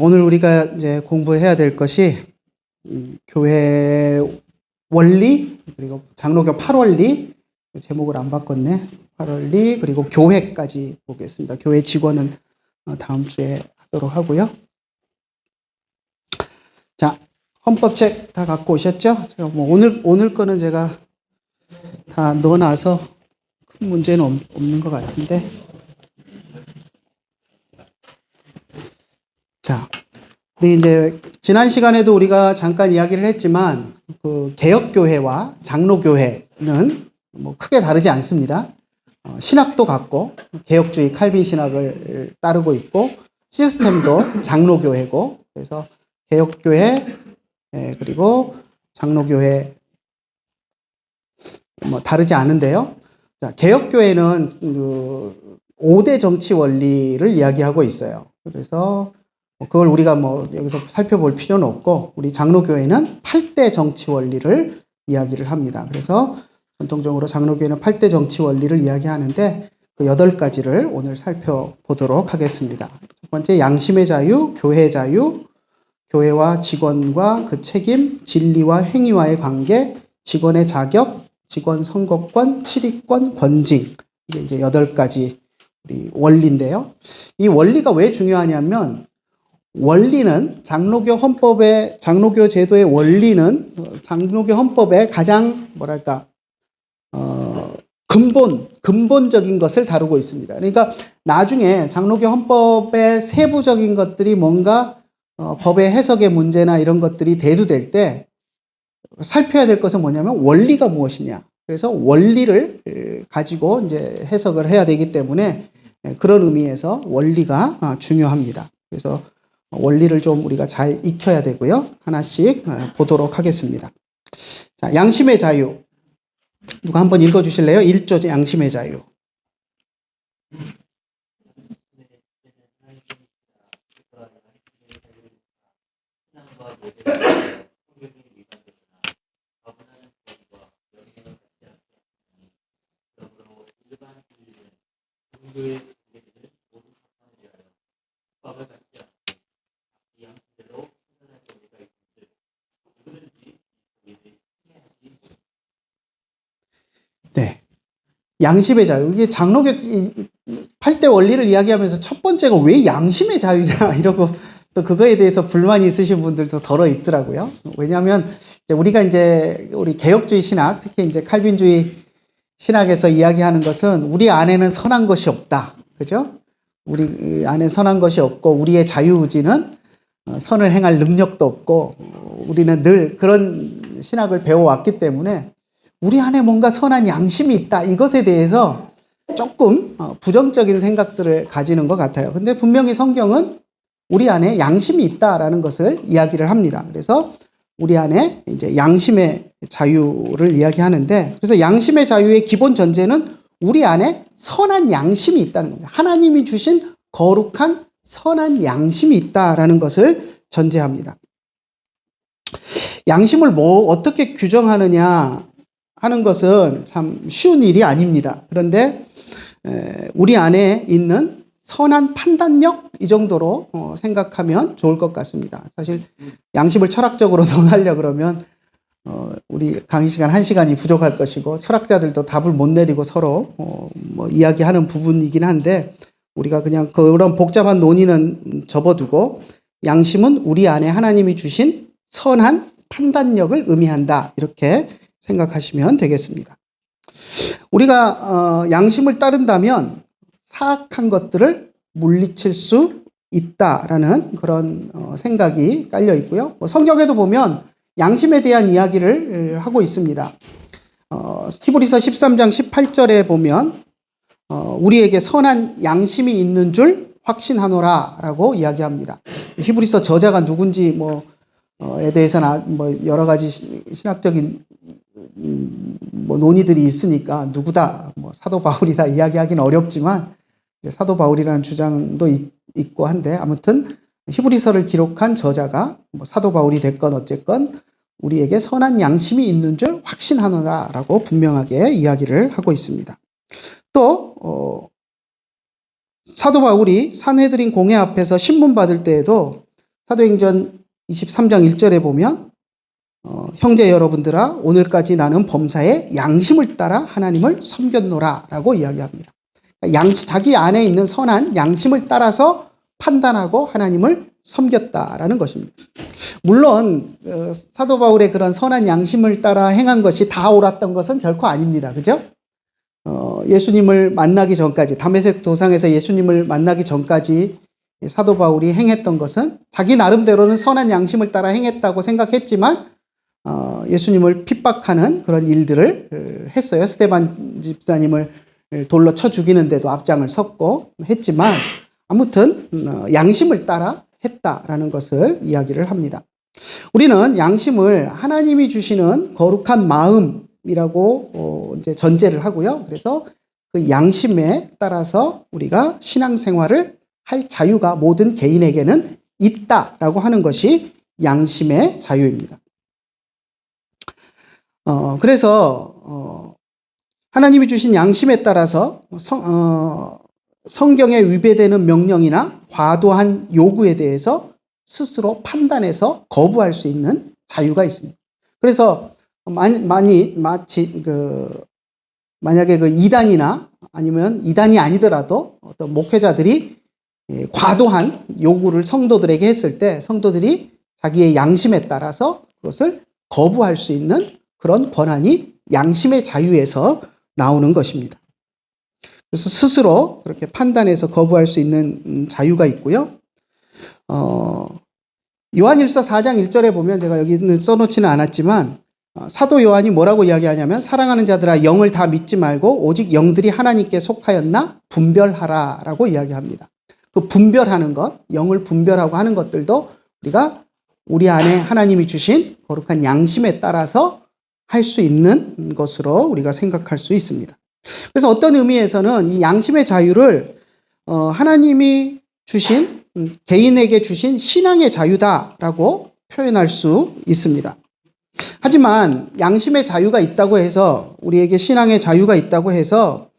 오늘 우리가 이제 공부해야 될 것이 교회 원리 그리고 장로교 8원리 제목을 안 바꿨네. 8원리 그리고 교회까지 보겠습니다. 교회 직원은 다음 주에 하도록 하고요. 자, 헌법책 다 갖고 오셨죠? 제가 뭐 오늘 거는 제가 다 넣어놔서 큰 문제는 없는 것 같은데. 자. 우리 이제 지난 시간에도 우리가 잠깐 이야기를 했지만 그 개혁교회와 장로교회는 뭐 크게 다르지 않습니다. 신학도 같고 개혁주의 칼빈 신학을 따르고 있고 시스템도 장로교회고 그래서 개혁교회 그리고 장로교회 뭐 다르지 않은데요. 자, 개혁교회는 그 5대 정치 원리를 이야기하고 있어요. 그래서 그걸 우리가 뭐 여기서 살펴볼 필요는 없고 우리 장로교회는 8대 정치 원리를 이야기를 합니다. 그래서 전통적으로 장로교회는 8대 정치 원리를 이야기하는데 그 8가지를 오늘 살펴보도록 하겠습니다. 첫 번째 양심의 자유, 교회 자유, 교회와 직원과 그 책임, 진리와 행위와의 관계, 직원의 자격, 직원 선거권, 출입권, 권징. 이게 이제 8가지 우리 원리인데요. 이 원리가 왜 중요하냐면 원리는 장로교 제도의 원리는 장로교 헌법의 가장 뭐랄까 근본적인 것을 다루고 있습니다. 그러니까 나중에 장로교 헌법의 세부적인 것들이 뭔가 법의 해석의 문제나 이런 것들이 대두될 때 살펴야 될 것은 뭐냐면 원리가 무엇이냐. 그래서 원리를 가지고 이제 해석을 해야 되기 때문에 그런 의미에서 원리가 중요합니다. 그래서 원리를 좀 우리가 잘 익혀야 되고요. 하나씩 보도록 하겠습니다. 자, 양심의 자유. 누가 한번 읽어주실래요? 1조 양심의 자유. 네. 양심의 자유. 이게 장로교 8대 원리를 이야기하면서 첫 번째가 왜 양심의 자유냐 이러고 또 그거에 대해서 불만이 있으신 분들도 더러 있더라고요. 왜냐하면 우리가 이제 우리 개혁주의 신학, 특히 이제 칼빈주의 신학에서 이야기하는 것은 우리 안에는 선한 것이 없다. 그죠? 우리 안에 선한 것이 없고 우리의 자유의지는 선을 행할 능력도 없고 우리는 늘 그런 신학을 배워왔기 때문에 우리 안에 뭔가 선한 양심이 있다. 이것에 대해서 조금 부정적인 생각들을 가지는 것 같아요. 근데 분명히 성경은 우리 안에 양심이 있다라는 것을 이야기를 합니다. 그래서 우리 안에 이제 양심의 자유를 이야기하는데 그래서 양심의 자유의 기본 전제는 우리 안에 선한 양심이 있다는 겁니다. 하나님이 주신 거룩한 선한 양심이 있다라는 것을 전제합니다. 양심을 어떻게 규정하느냐 하는 것은 참 쉬운 일이 아닙니다. 그런데 우리 안에 있는 선한 판단력 이 정도로 생각하면 좋을 것 같습니다. 사실 양심을 철학적으로 논하려 그러면 우리 강의 시간 1시간이 부족할 것이고 철학자들도 답을 못 내리고 서로 뭐 이야기하는 부분이긴 한데 우리가 그냥 그런 복잡한 논의는 접어두고 양심은 우리 안에 하나님이 주신 선한 판단력을 의미한다. 이렇게 생각하시면 되겠습니다. 우리가 양심을 따른다면 사악한 것들을 물리칠 수 있다라는 그런 생각이 깔려 있고요. 성경에도 보면 양심에 대한 이야기를 하고 있습니다. 히브리서 13장 18절에 보면 우리에게 선한 양심이 있는 줄 확신하노라라고 이야기합니다. 히브리서 저자가 누군지 에 대해서는 뭐 여러 가지 신학적인 논의들이 있으니까 누구다, 사도 바울이다 이야기하기는 어렵지만 사도 바울이라는 주장도 있고 한데 아무튼 히브리서를 기록한 저자가 사도 바울이 됐건 어쨌건 우리에게 선한 양심이 있는 줄 확신하노라라고 분명하게 이야기를 하고 있습니다. 또 사도 바울이 산헤드린 공회 앞에서 신문 받을 때에도 사도행전 23장 1절에 보면 형제 여러분들아 오늘까지 나는 범사에 양심을 따라 하나님을 섬겼노라라고 이야기합니다. 자기 안에 있는 선한 양심을 따라서 판단하고 하나님을 섬겼다라는 것입니다. 물론 사도 바울의 그런 선한 양심을 따라 행한 것이 다 옳았던 것은 결코 아닙니다. 그죠? 예수님을 만나기 전까지, 다메섹 도상에서 예수님을 만나기 전까지 사도 바울이 행했던 것은 자기 나름대로는 선한 양심을 따라 행했다고 생각했지만 예수님을 핍박하는 그런 일들을 했어요. 스데반 집사님을 돌로 쳐 죽이는데도 앞장을 섰고 했지만 아무튼 양심을 따라 했다라는 것을 이야기를 합니다. 우리는 양심을 하나님이 주시는 거룩한 마음이라고 이제 전제를 하고요. 그래서 그 양심에 따라서 우리가 신앙생활을 할 자유가 모든 개인에게는 있다라고 하는 것이 양심의 자유입니다. 그래서 하나님이 주신 양심에 따라서 성경에 위배되는 명령이나 과도한 요구에 대해서 스스로 판단해서 거부할 수 있는 자유가 있습니다. 그래서 마치 만약에 그 이단이나 아니면 이단이 아니더라도 어떤 목회자들이 과도한 요구를 성도들에게 했을 때 성도들이 자기의 양심에 따라서 그것을 거부할 수 있는 그런 권한이 양심의 자유에서 나오는 것입니다. 그래서 스스로 그렇게 판단해서 거부할 수 있는 자유가 있고요. 요한일서 4장 1절에 보면 제가 여기는 써놓지는 않았지만 사도 요한이 뭐라고 이야기하냐면 사랑하는 자들아 영을 다 믿지 말고 오직 영들이 하나님께 속하였나 분별하라라고 이야기합니다. 그 분별하는 것, 영을 분별하고 하는 것들도 우리가 우리 안에 하나님이 주신 거룩한 양심에 따라서 할 수 있는 것으로 우리가 생각할 수 있습니다. 그래서 어떤 의미에서는 이 양심의 자유를 하나님이 주신 개인에게 주신 신앙의 자유다라고 표현할 수 있습니다. 하지만 양심의 자유가 있다고 해서 우리에게 신앙의 자유가 있다고 해서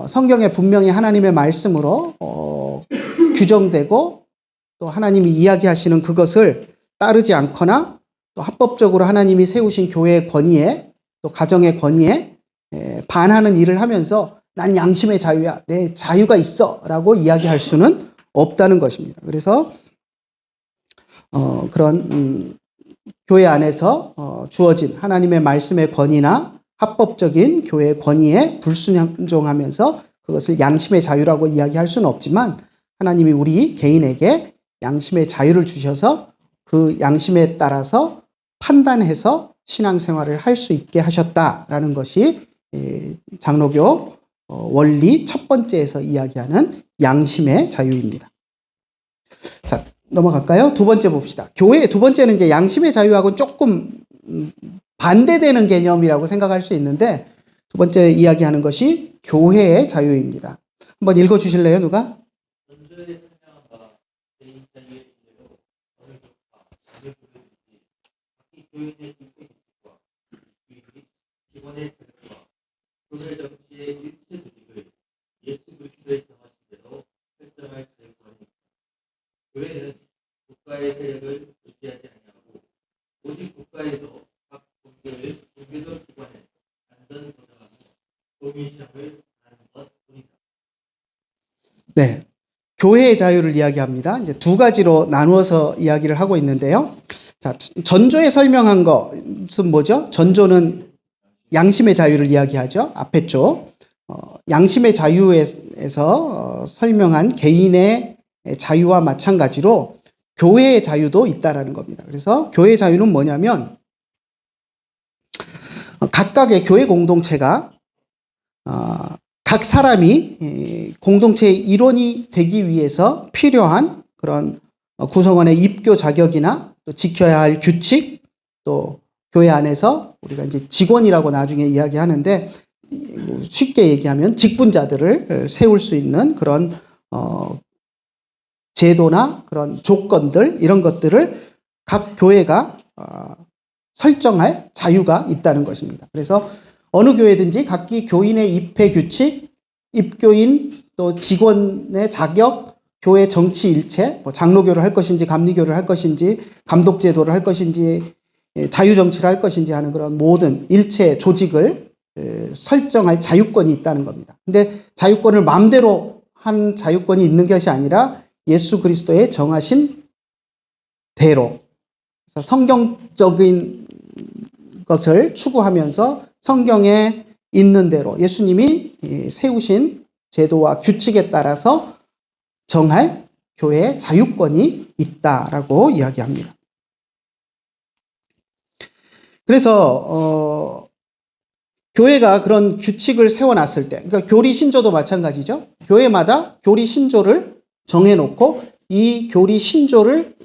성경에 분명히 하나님의 말씀으로 규정되고 또 하나님이 이야기하시는 그것을 따르지 않거나 또 합법적으로 하나님이 세우신 교회의 권위에 또 가정의 권위에 반하는 일을 하면서 난 양심의 자유야, 내 자유가 있어 라고 이야기할 수는 없다는 것입니다. 그래서 그런 교회 안에서 주어진 하나님의 말씀의 권위나 합법적인 교회의 권위에 불순종하면서 그것을 양심의 자유라고 이야기할 수는 없지만 하나님이 우리 개인에게 양심의 자유를 주셔서 그 양심에 따라서 판단해서 신앙생활을 할 수 있게 하셨다라는 것이 장로교 원리 첫 번째에서 이야기하는 양심의 자유입니다. 자, 넘어갈까요? 두 번째 봅시다. 교회 두 번째는 이제 양심의 자유하고는 조금 반대되는 개념이라고 생각할 수 있는데 두 번째 이야기하는 것이 교회의 자유입니다. 한번 읽어 주실래요, 누가? 교회는 국가의 세력을 의지하지 아니하고 오직 국가에서 각 종교적 기관에 안전 보장하며 공의시험을 하는 것뿐이다. 네, 교회의 자유를 이야기합니다. 이제 두 가지로 나누어서 이야기를 하고 있는데요. 자, 전조에 설명한 것은 뭐죠? 전조는 양심의 자유를 이야기하죠. 앞에 쪽 양심의 자유에서 설명한 개인의 자유와 마찬가지로 교회의 자유도 있다라는 겁니다. 그래서 교회의 자유는 뭐냐면 각각의 교회 공동체가 각 사람이 공동체의 일원이 되기 위해서 필요한 그런 구성원의 입교 자격이나 또 지켜야 할 규칙, 또 교회 안에서 우리가 이제 직원이라고 나중에 이야기하는데 쉽게 얘기하면 직분자들을 세울 수 있는 그런 제도나 그런 조건들 이런 것들을 각 교회가 설정할 자유가 있다는 것입니다. 그래서 어느 교회든지 각기 교인의 입회 규칙, 입교인 또 직원의 자격, 교회 정치 일체, 뭐 장로교를 할 것인지 감리교를 할 것인지 감독제도를 할 것인지 자유정치를 할 것인지 하는 그런 모든 일체 조직을 설정할 자유권이 있다는 겁니다. 근데 자유권을 마음대로 한 자유권이 있는 것이 아니라 예수 그리스도의 정하신 대로 성경적인 것을 추구하면서 성경에 있는 대로 예수님이 세우신 제도와 규칙에 따라서 정할 교회의 자유권이 있다라고 이야기합니다. 그래서 교회가 그런 규칙을 세워놨을 때, 그러니까 교리 신조도 마찬가지죠. 교회마다 교리 신조를 정해놓고 이 교리 신조를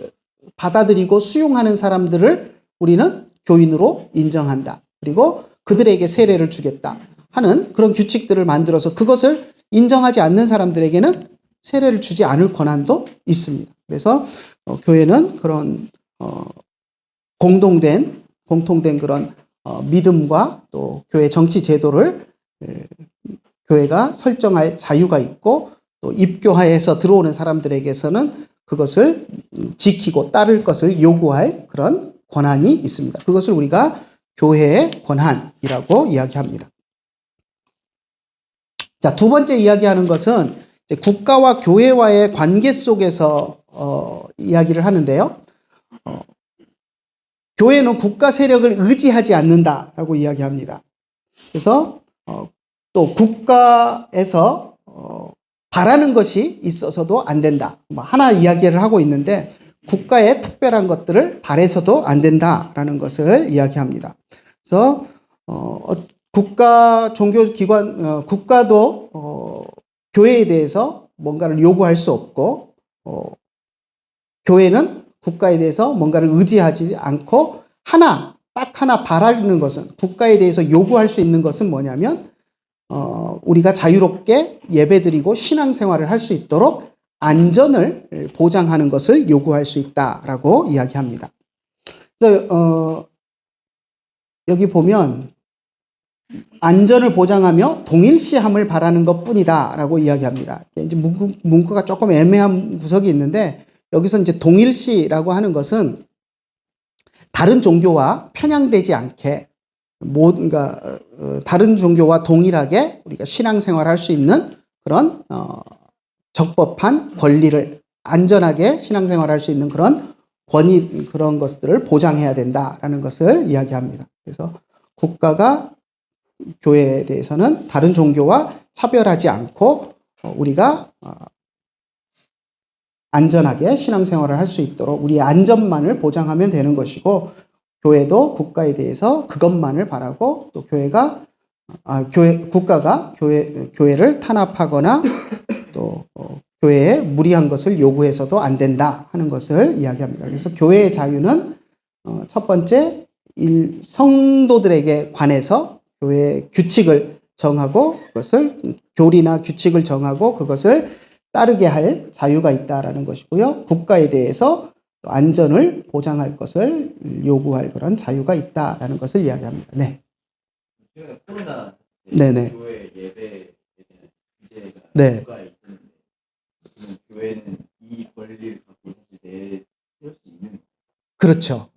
받아들이고 수용하는 사람들을 우리는 교인으로 인정한다. 그리고 그들에게 세례를 주겠다 하는 그런 규칙들을 만들어서 그것을 인정하지 않는 사람들에게는 세례를 주지 않을 권한도 있습니다. 그래서 교회는 그런 공통된 그런 믿음과 또 교회 정치 제도를 교회가 설정할 자유가 있고 또 입교하에서 들어오는 사람들에게서는 그것을 지키고 따를 것을 요구할 그런 권한이 있습니다. 그것을 우리가 교회의 권한이라고 이야기합니다. 자, 두 번째 이야기하는 것은 국가와 교회와의 관계 속에서 이야기를 하는데요. 교회는 국가 세력을 의지하지 않는다라고 이야기합니다. 그래서 또 국가에서 바라는 것이 있어서도 안 된다. 하나 이야기를 하고 있는데 국가의 특별한 것들을 바래서도 안 된다라는 것을 이야기합니다. 그래서 국가 종교기관 국가도 교회에 대해서 뭔가를 요구할 수 없고 교회는 국가에 대해서 뭔가를 의지하지 않고 딱 하나 바라는 것은 국가에 대해서 요구할 수 있는 것은 뭐냐면 우리가 자유롭게 예배드리고 신앙생활을 할 수 있도록 안전을 보장하는 것을 요구할 수 있다라고 이야기합니다. 그래서 여기 보면 안전을 보장하며 동일시함을 바라는 것뿐이다라고 이야기합니다. 이제 문구가 조금 애매한 구석이 있는데 여기서 이제 동일시라고 하는 것은 다른 종교와 편향되지 않게 그러니까 다른 종교와 동일하게 우리가 신앙생활을 할 수 있는 그런 적법한 권리를 안전하게 신앙생활을 할 수 있는 그런 그런 것들을 보장해야 된다라는 것을 이야기합니다. 그래서 국가가 교회에 대해서는 다른 종교와 차별하지 않고 우리가 안전하게 신앙생활을 할 수 있도록 우리의 안전만을 보장하면 되는 것이고 교회도 국가에 대해서 그것만을 바라고 또 국가가 교회를 탄압하거나 또 교회에 무리한 것을 요구해서도 안 된다 하는 것을 이야기합니다. 그래서 교회의 자유는 첫 번째 성도들에게 관해서 교회의 규칙을 정하고 그것을 교리나 규칙을 정하고 그것을 따르게 할 자유가 있다라는 것이고요. 국가에 대해서 안전을 보장할 것을 요구할 그런 자유가 있다라는 것을 이야기합니다. 네. 코로나 네네. 교회 예배에 대한 규제가 네. 국가에 있는데 교회는 이 권리를 갖고 내세울 수 있는 그렇죠.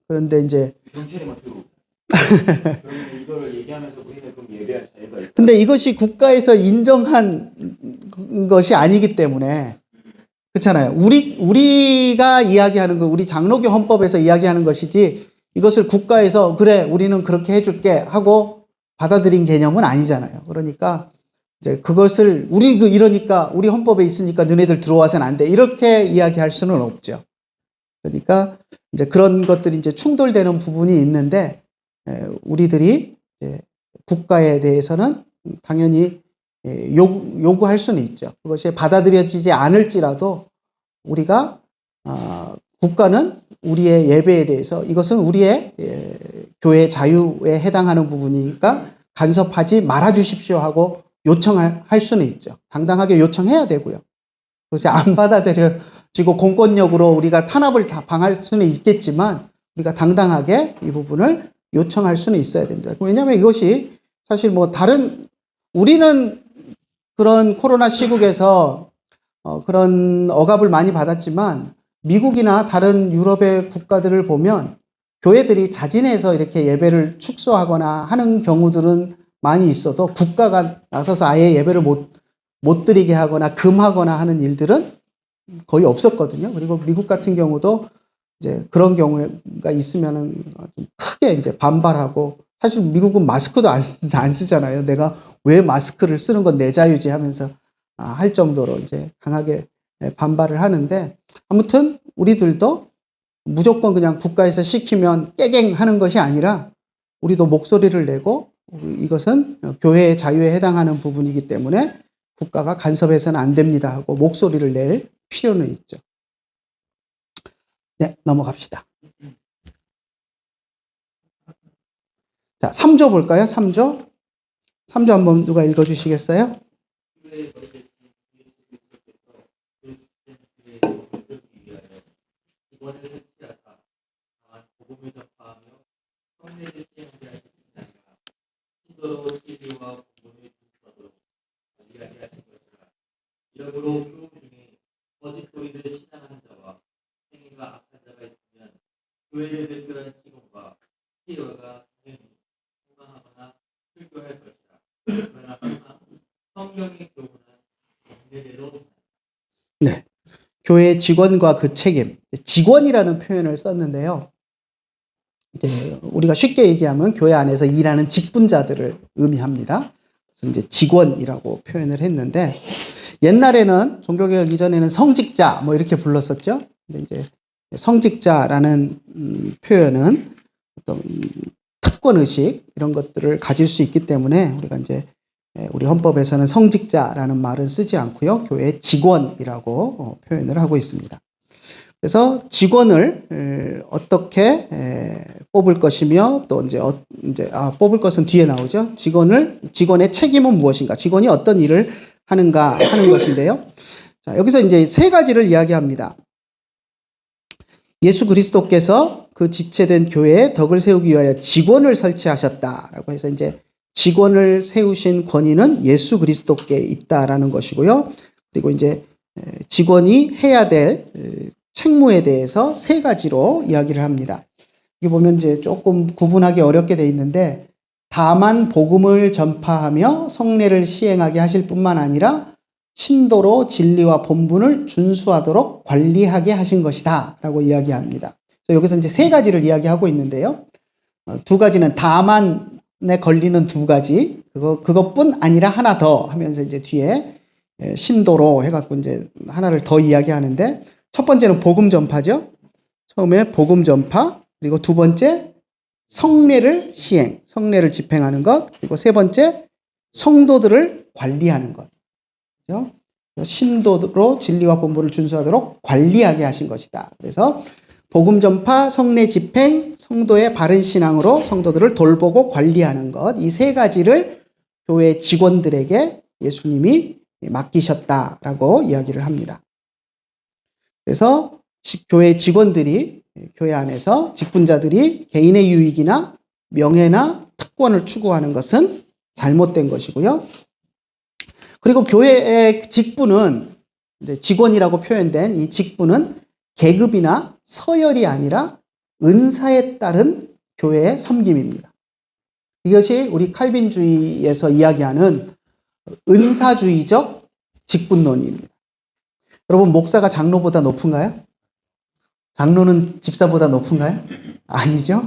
그런데 이제 경찰에만 들어오고 그러면 이걸 얘기하면서 우리는 그럼 예배할 자유가 있다. 근데 이것이 국가에서 인정한 것이 아니기 때문에 그렇잖아요. 우리가 이야기하는 거, 우리 장로교 헌법에서 이야기하는 것이지 이것을 국가에서 그래 우리는 그렇게 해줄게 하고 받아들인 개념은 아니잖아요. 그러니까 이제 그것을 이러니까 우리 헌법에 있으니까 너네들 들어와서는 안 돼 이렇게 이야기할 수는 없죠. 그러니까 이제 그런 것들이 이제 충돌되는 부분이 있는데 우리들이 이제 국가에 대해서는 당연히 요구할 수는 있죠. 그것이 받아들여지지 않을지라도 우리가 국가는 우리의 예배에 대해서 이것은 우리의 교회 자유에 해당하는 부분이니까 간섭하지 말아 주십시오 하고 요청할 수는 있죠. 당당하게 요청해야 되고요. 그것이 안 받아들여지고 공권력으로 우리가 탄압을 방할 수는 있겠지만 우리가 당당하게 이 부분을 요청할 수는 있어야 됩니다. 왜냐하면 이것이 사실 우리는 그런 코로나 시국에서 그런 억압을 많이 받았지만 미국이나 다른 유럽의 국가들을 보면 교회들이 자진해서 이렇게 예배를 축소하거나 하는 경우들은 많이 있어도 국가가 나서서 아예 예배를 못 드리게 하거나 금하거나 하는 일들은 거의 없었거든요. 그리고 미국 같은 경우도 이제 그런 경우가 있으면은 좀 크게 이제 반발하고, 사실 미국은 마스크도 안 쓰잖아요. 내가 왜 마스크를 쓰는 건 내 자유지 하면서 할 정도로 이제 강하게 반발을 하는데, 아무튼 우리들도 무조건 그냥 국가에서 시키면 깨갱 하는 것이 아니라 우리도 목소리를 내고, 이것은 교회의 자유에 해당하는 부분이기 때문에 국가가 간섭해서는 안 됩니다 하고 목소리를 낼 필요는 있죠. 네, 넘어갑시다. 자, 3조 볼까요? 3조. 3조 한번 누가 읽어주시겠어요? 교회를 대표하는 직원과 CEO가 당연히 건강하거나 출교할 것이다. 그러나 항상 성경의 교훈은 반대로. 네. 교회 직원과 그 책임. 직원이라는 표현을 썼는데요. 이제 우리가 쉽게 얘기하면 교회 안에서 일하는 직분자들을 의미합니다. 그래서 이제 직원이라고 표현을 했는데, 옛날에는 종교개혁 이전에는 성직자 뭐 이렇게 불렀었죠. 근데 이제 성직자라는 표현은 어떤 특권 의식 이런 것들을 가질 수 있기 때문에 우리가 이제 우리 헌법에서는 성직자라는 말은 쓰지 않고요, 교회 직원이라고 표현을 하고 있습니다. 그래서 직원을 어떻게 뽑을 것이며, 또 이제 뽑을 것은 뒤에 나오죠. 직원의 책임은 무엇인가, 직원이 어떤 일을 하는가 하는 것인데요. 자, 여기서 이제 세 가지를 이야기합니다. 예수 그리스도께서 그 지체된 교회에 덕을 세우기 위하여 직원을 설치하셨다라고 해서 이제 직원을 세우신 권위는 예수 그리스도께 있다라는 것이고요. 그리고 이제 직원이 해야 될 책무에 대해서 세 가지로 이야기를 합니다. 여기 보면 이제 조금 구분하기 어렵게 돼 있는데, 다만 복음을 전파하며 성례를 시행하게 하실 뿐만 아니라 신도로 진리와 본분을 준수하도록 관리하게 하신 것이다 라고 이야기합니다. 여기서 이제 세 가지를 이야기하고 있는데요. 두 가지는 다만에 걸리는 두 가지, 그것뿐 아니라 하나 더 하면서 이제 뒤에 신도로 해갖고 이제 하나를 더 이야기하는데, 첫 번째는 복음 전파죠. 처음에 복음 전파, 그리고 두 번째 성례를 시행, 성례를 집행하는 것, 그리고 세 번째 성도들을 관리하는 것. 그렇죠? 신도로 진리와 본분을 준수하도록 관리하게 하신 것이다. 그래서 복음 전파, 성례 집행, 성도의 바른 신앙으로 성도들을 돌보고 관리하는 것, 이 세 가지를 교회 직원들에게 예수님이 맡기셨다라고 이야기를 합니다. 그래서 교회 직원들이, 교회 안에서 직분자들이 개인의 유익이나 명예나 특권을 추구하는 것은 잘못된 것이고요. 그리고 교회의 직분은, 이제 직원이라고 표현된 이 직분은 계급이나 서열이 아니라 은사에 따른 교회의 섬김입니다. 이것이 우리 칼빈주의에서 이야기하는 은사주의적 직분론입니다. 여러분, 목사가 장로보다 높은가요? 장로는 집사보다 높은가요? 아니죠.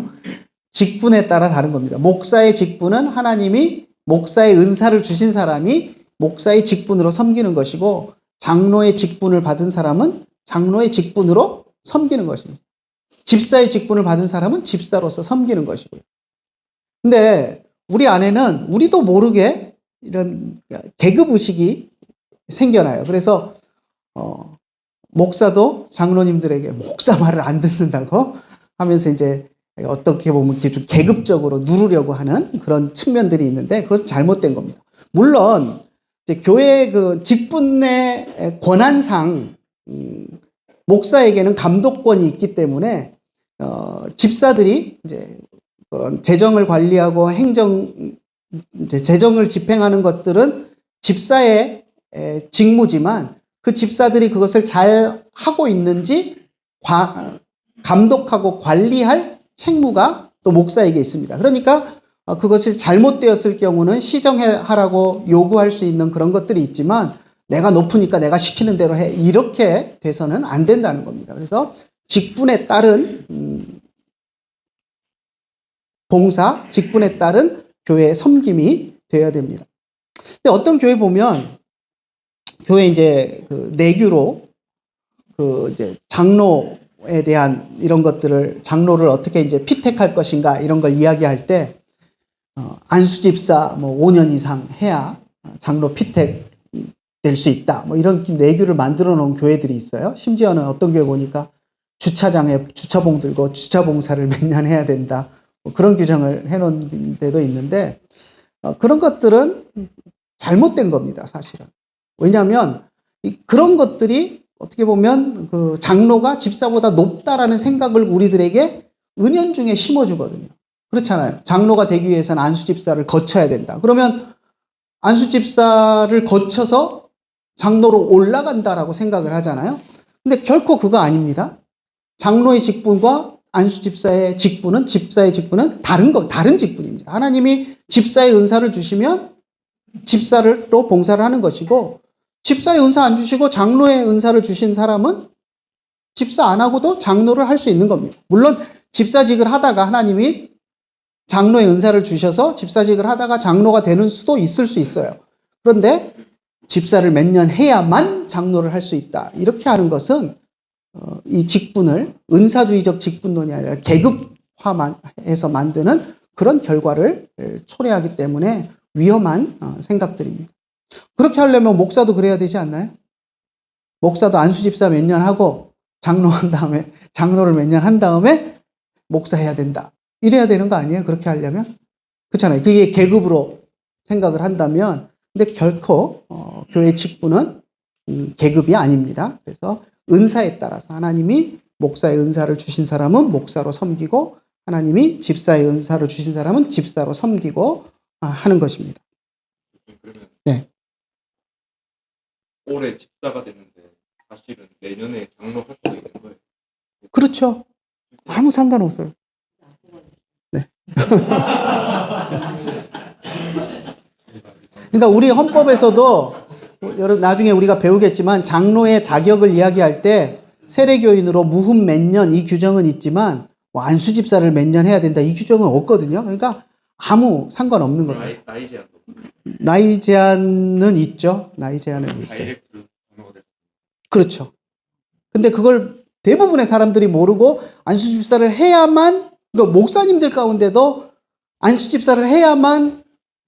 직분에 따라 다른 겁니다. 목사의 직분은 하나님이 목사의 은사를 주신 사람이 목사의 직분으로 섬기는 것이고, 장로의 직분을 받은 사람은 장로의 직분으로 섬기는 것입니다. 집사의 직분을 받은 사람은 집사로서 섬기는 것이고요. 근데 우리 안에는 우리도 모르게 이런 계급의식이 생겨나요. 그래서 목사도 장로님들에게 목사 말을 안 듣는다고 하면서 이제 어떻게 보면 이렇게 좀 계급적으로 누르려고 하는 그런 측면들이 있는데, 그것은 잘못된 겁니다. 물론 이제 교회의 그 직분의 권한상 목사에게는 감독권이 있기 때문에 집사들이 이제 재정을 관리하고 재정을 집행하는 것들은 집사의 직무지만, 그 집사들이 그것을 잘 하고 있는지 감독하고 관리할 책무가 또 목사에게 있습니다. 그러니까 그것을 잘못되었을 경우는 시정하라고 요구할 수 있는 그런 것들이 있지만 내가 높으니까 내가 시키는 대로 해. 이렇게 돼서는 안 된다는 겁니다. 그래서 직분에 따른 봉사, 직분에 따른 교회의 섬김이 되어야 됩니다. 근데 어떤 교회 보면 교회 이제 그 내규로 그 이제 장로에 대한 이런 것들을 장로를 어떻게 이제 피택할 것인가 이런 걸 이야기할 때 안수 집사 뭐 5년 이상 해야 장로 피택 될 수 있다. 뭐 이런 내규를 만들어 놓은 교회들이 있어요. 심지어는 어떤 교회 보니까 주차장에 주차봉 들고 주차봉사를 몇 년 해야 된다. 뭐 그런 규정을 해놓은 데도 있는데 그런 것들은 잘못된 겁니다, 사실은. 왜냐하면 그런 것들이 어떻게 보면 그 장로가 집사보다 높다라는 생각을 우리들에게 은연중에 심어주거든요. 그렇잖아요. 장로가 되기 위해서는 안수 집사를 거쳐야 된다. 그러면 안수 집사를 거쳐서 장로로 올라간다라고 생각을 하잖아요. 근데 결코 그거 아닙니다. 장로의 직분과 안수 집사의 직분은 다른 직분입니다. 하나님이 집사의 은사를 주시면 집사로 봉사를 하는 것이고 집사의 은사 안 주시고 장로의 은사를 주신 사람은 집사 안 하고도 장로를 할 수 있는 겁니다. 물론 집사직을 하다가 하나님이 장로의 은사를 주셔서 집사직을 하다가 장로가 되는 수도 있을 수 있어요. 그런데 집사를 몇 년 해야만 장로를 할 수 있다. 이렇게 하는 것은 이 직분을 은사주의적 직분론이 아니라 계급화해서 만드는 그런 결과를 초래하기 때문에 위험한 생각들입니다. 그렇게 하려면 목사도 그래야 되지 않나요? 목사도 안수 집사 몇 년 하고 장로를 몇 년 한 다음에 목사해야 된다. 이래야 되는 거 아니에요? 그렇게 하려면? 그렇잖아요. 그게 계급으로 생각을 한다면 근데 결코 교회 직분은 계급이 아닙니다. 그래서 은사에 따라서 하나님이 목사의 은사를 주신 사람은 목사로 섬기고 하나님이 집사의 은사를 주신 사람은 집사로 섬기고 하는 것입니다. 그러면 네. 올해 집사가 됐는데 사실은 내년에 장로 할 수도 있는 거예요. 그렇죠. 아무 상관없어요. 네. 그러니까 우리 헌법에서도 여러분 나중에 우리가 배우겠지만 장로의 자격을 이야기할 때 세례교인으로 무흠 몇 년 이 규정은 있지만 뭐 안수 집사를 몇 년 해야 된다 이 규정은 없거든요. 그러니까 아무 상관없는 겁니다. 나이 제한도 나이 제한은 있죠. 나이 제한은 있어요. 다이렉트 장로가 될 그렇죠. 근데 그걸 대부분의 사람들이 모르고 안수 집사를 해야만 그러니까 목사님들 가운데도 안수 집사를 해야만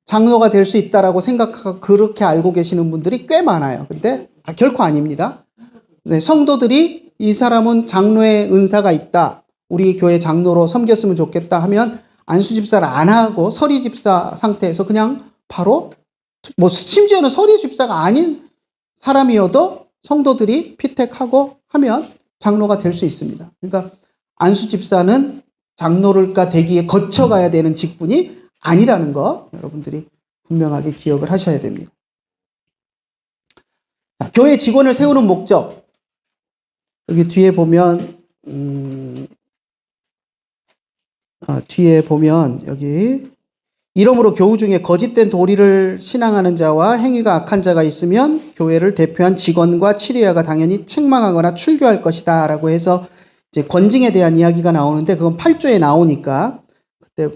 장로가 될 수 있다라고 생각하고 그렇게 알고 계시는 분들이 꽤 많아요. 근데 결코 아닙니다. 네, 성도들이 이 사람은 장로의 은사가 있다. 우리 교회 장로로 섬겼으면 좋겠다 하면 안수 집사를 안 하고 서리 집사 상태에서 그냥 바로 뭐 심지어는 서리 집사가 아닌 사람이어도 성도들이 피택하고 하면 장로가 될 수 있습니다. 그러니까 안수 집사는 장로가 되기에 거쳐가야 되는 직분이 아니라는 거 여러분들이 분명하게 기억을 하셔야 됩니다. 자, 교회 직원을 세우는 목적 여기 뒤에 보면 여기 이러므로 교우 중에 거짓된 도리를 신앙하는 자와 행위가 악한 자가 있으면 교회를 대표한 직원과 치리아가 당연히 책망하거나 출교할 것이다 라고 해서 이제 권징에 대한 이야기가 나오는데 그건 8조에 나오니까 그때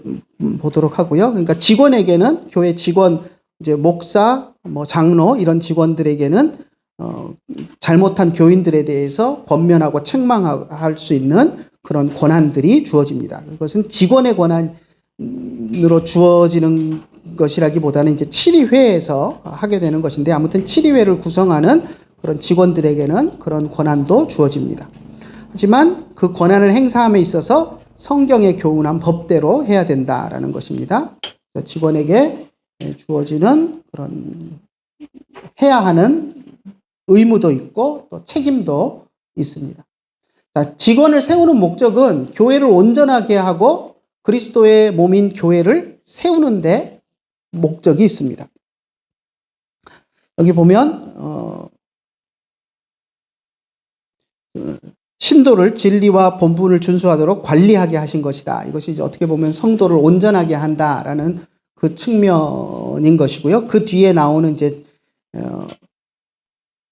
보도록 하고요. 그러니까 직원에게는 교회 직원 이제 목사, 뭐 장로 이런 직원들에게는 잘못한 교인들에 대해서 권면하고 책망할 수 있는 그런 권한들이 주어집니다. 그것은 직원의 권한으로 주어지는 것이라기보다는 이제 치리회에서 하게 되는 것인데 아무튼 치리회를 구성하는 그런 직원들에게는 그런 권한도 주어집니다. 하지만 그 권한을 행사함에 있어서 성경에 교훈한 법대로 해야 된다라는 것입니다. 직원에게 주어지는 그런 해야 하는 의무도 있고 또 책임도 있습니다. 자, 직원을 세우는 목적은 교회를 온전하게 하고 그리스도의 몸인 교회를 세우는 데 목적이 있습니다. 여기 보면 신도를 진리와 본분을 준수하도록 관리하게 하신 것이다. 이것이 이제 어떻게 보면 성도를 온전하게 한다라는 그 측면인 것이고요. 그 뒤에 나오는 이제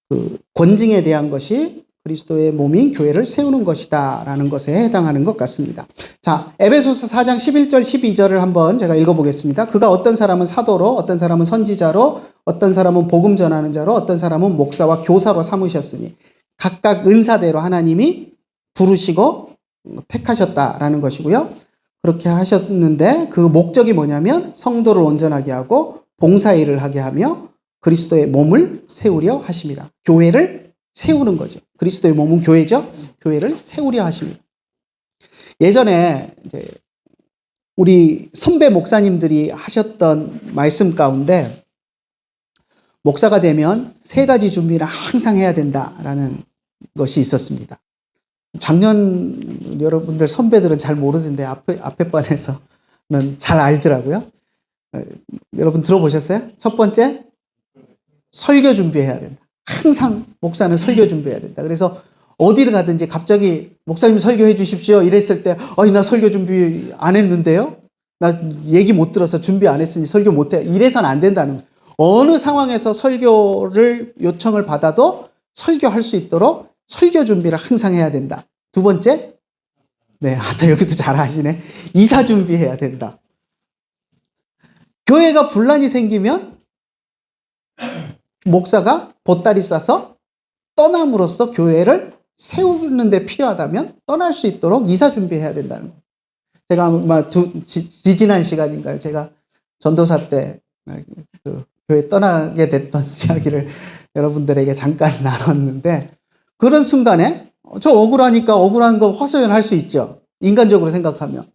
그 권징에 대한 것이 그리스도의 몸인 교회를 세우는 것이다라는 것에 해당하는 것 같습니다. 자, 에베소서 4장 11절 12절을 한번 제가 읽어보겠습니다. 그가 어떤 사람은 사도로, 어떤 사람은 선지자로, 어떤 사람은 복음 전하는 자로, 어떤 사람은 목사와 교사로 삼으셨으니 각각 은사대로 하나님이 부르시고 택하셨다라는 것이고요. 그렇게 하셨는데 그 목적이 뭐냐면 성도를 온전하게 하고 봉사일을 하게 하며 그리스도의 몸을 세우려 하십니다. 교회를 세우는 거죠. 그리스도의 몸은 교회죠. 교회를 세우려 하십니다. 예전에 이제 우리 선배 목사님들이 하셨던 말씀 가운데 목사가 되면 세 가지 준비를 항상 해야 된다라는 것이 있었습니다. 작년 여러분들 선배들은 잘 모르는데 앞에 반에서는 잘 알더라고요. 여러분 들어보셨어요? 첫 번째, 설교 준비해야 된다. 항상 목사는 설교 준비해야 된다. 그래서 어디를 가든지 갑자기 목사님 설교해 주십시오 이랬을 때 나 설교 준비 안 했는데요? 나 얘기 못 들어서 준비 안 했으니 설교 못 해. 이래서는 안 된다는 거예요. 어느 상황에서 설교를 요청을 받아도 설교할 수 있도록 설교 준비를 항상 해야 된다. 두 번째, 네, 또 여기도 잘 아시네. 이사 준비해야 된다. 교회가 분란이 생기면 목사가 보따리 싸서 떠남으로써 교회를 세우는 데 필요하다면 떠날 수 있도록 이사 준비해야 된다는 거예요. 제가 아마 지지난 시간인가요? 제가 전도사 때 그 교회 떠나게 됐던 이야기를 여러분들에게 잠깐 나눴는데 그런 순간에 저 억울하니까 억울한 거 화소연할 수 있죠. 인간적으로 생각하면.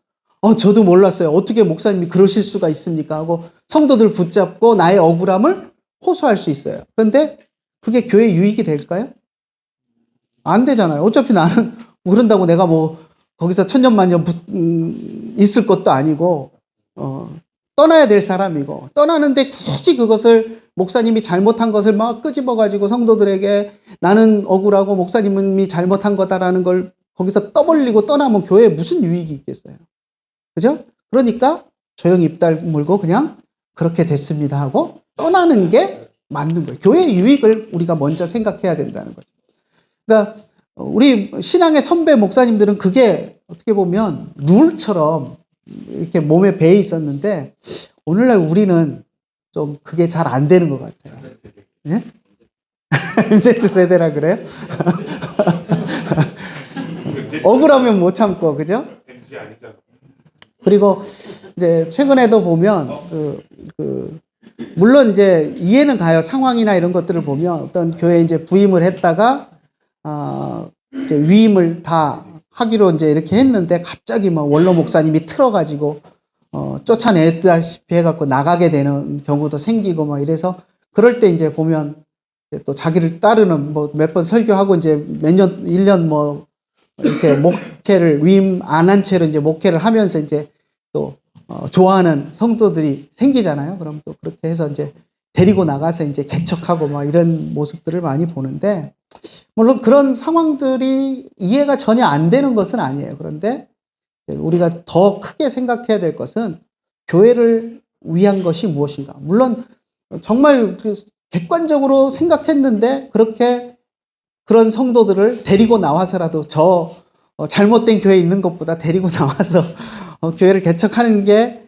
저도 몰랐어요. 어떻게 목사님이 그러실 수가 있습니까? 하고 성도들 붙잡고 나의 억울함을 호소할 수 있어요. 그런데 그게 교회 유익이 될까요? 안 되잖아요. 어차피 나는 그런다고 내가 뭐 거기서 천년만년 있을 것도 아니고 떠나야 될 사람이고 떠나는데 굳이 그것을 목사님이 잘못한 것을 막 끄집어가지고 성도들에게 나는 억울하고 목사님이 잘못한 거다라는 걸 거기서 떠벌리고 떠나면 교회에 무슨 유익이 있겠어요. 그죠? 그러니까 조용히 입 다물고 그냥 그렇게 됐습니다 하고 떠나는 게 맞는 거예요. 교회의 유익을 우리가 먼저 생각해야 된다는 거죠. 그러니까 우리 신앙의 선배 목사님들은 그게 어떻게 보면 룰처럼 이렇게 몸에 배에 있었는데 오늘날 우리는 좀 그게 잘 안 되는 것 같아요. 예? Z세대라 그래요? 억울하면 못 참고, 그죠? 그리고 이제 최근에도 보면 물론 이제 이해는 가요. 상황이나 이런 것들을 보면 어떤 교회에 이제 부임을 했다가 이제 위임을 다 하기로 이제 이렇게 했는데 갑자기 막 원로 목사님이 틀어가지고 쫓아내다시피 해갖고 나가게 되는 경우도 생기고 막 이래서 그럴 때 이제 보면 또 자기를 따르는 뭐 몇 번 설교하고 이제 몇 년, 1년 뭐 이렇게 목회를 위임 안 한 채로 이제 목회를 하면서 이제 또 좋아하는 성도들이 생기잖아요. 그럼 또 그렇게 해서 이제 데리고 나가서 이제 개척하고 막 이런 모습들을 많이 보는데 물론 그런 상황들이 이해가 전혀 안 되는 것은 아니에요. 그런데 우리가 더 크게 생각해야 될 것은 교회를 위한 것이 무엇인가. 물론 정말 객관적으로 생각했는데 그렇게 그런 성도들을 데리고 나와서라도 저 잘못된 교회에 있는 것보다 데리고 나와서 교회를 개척하는 게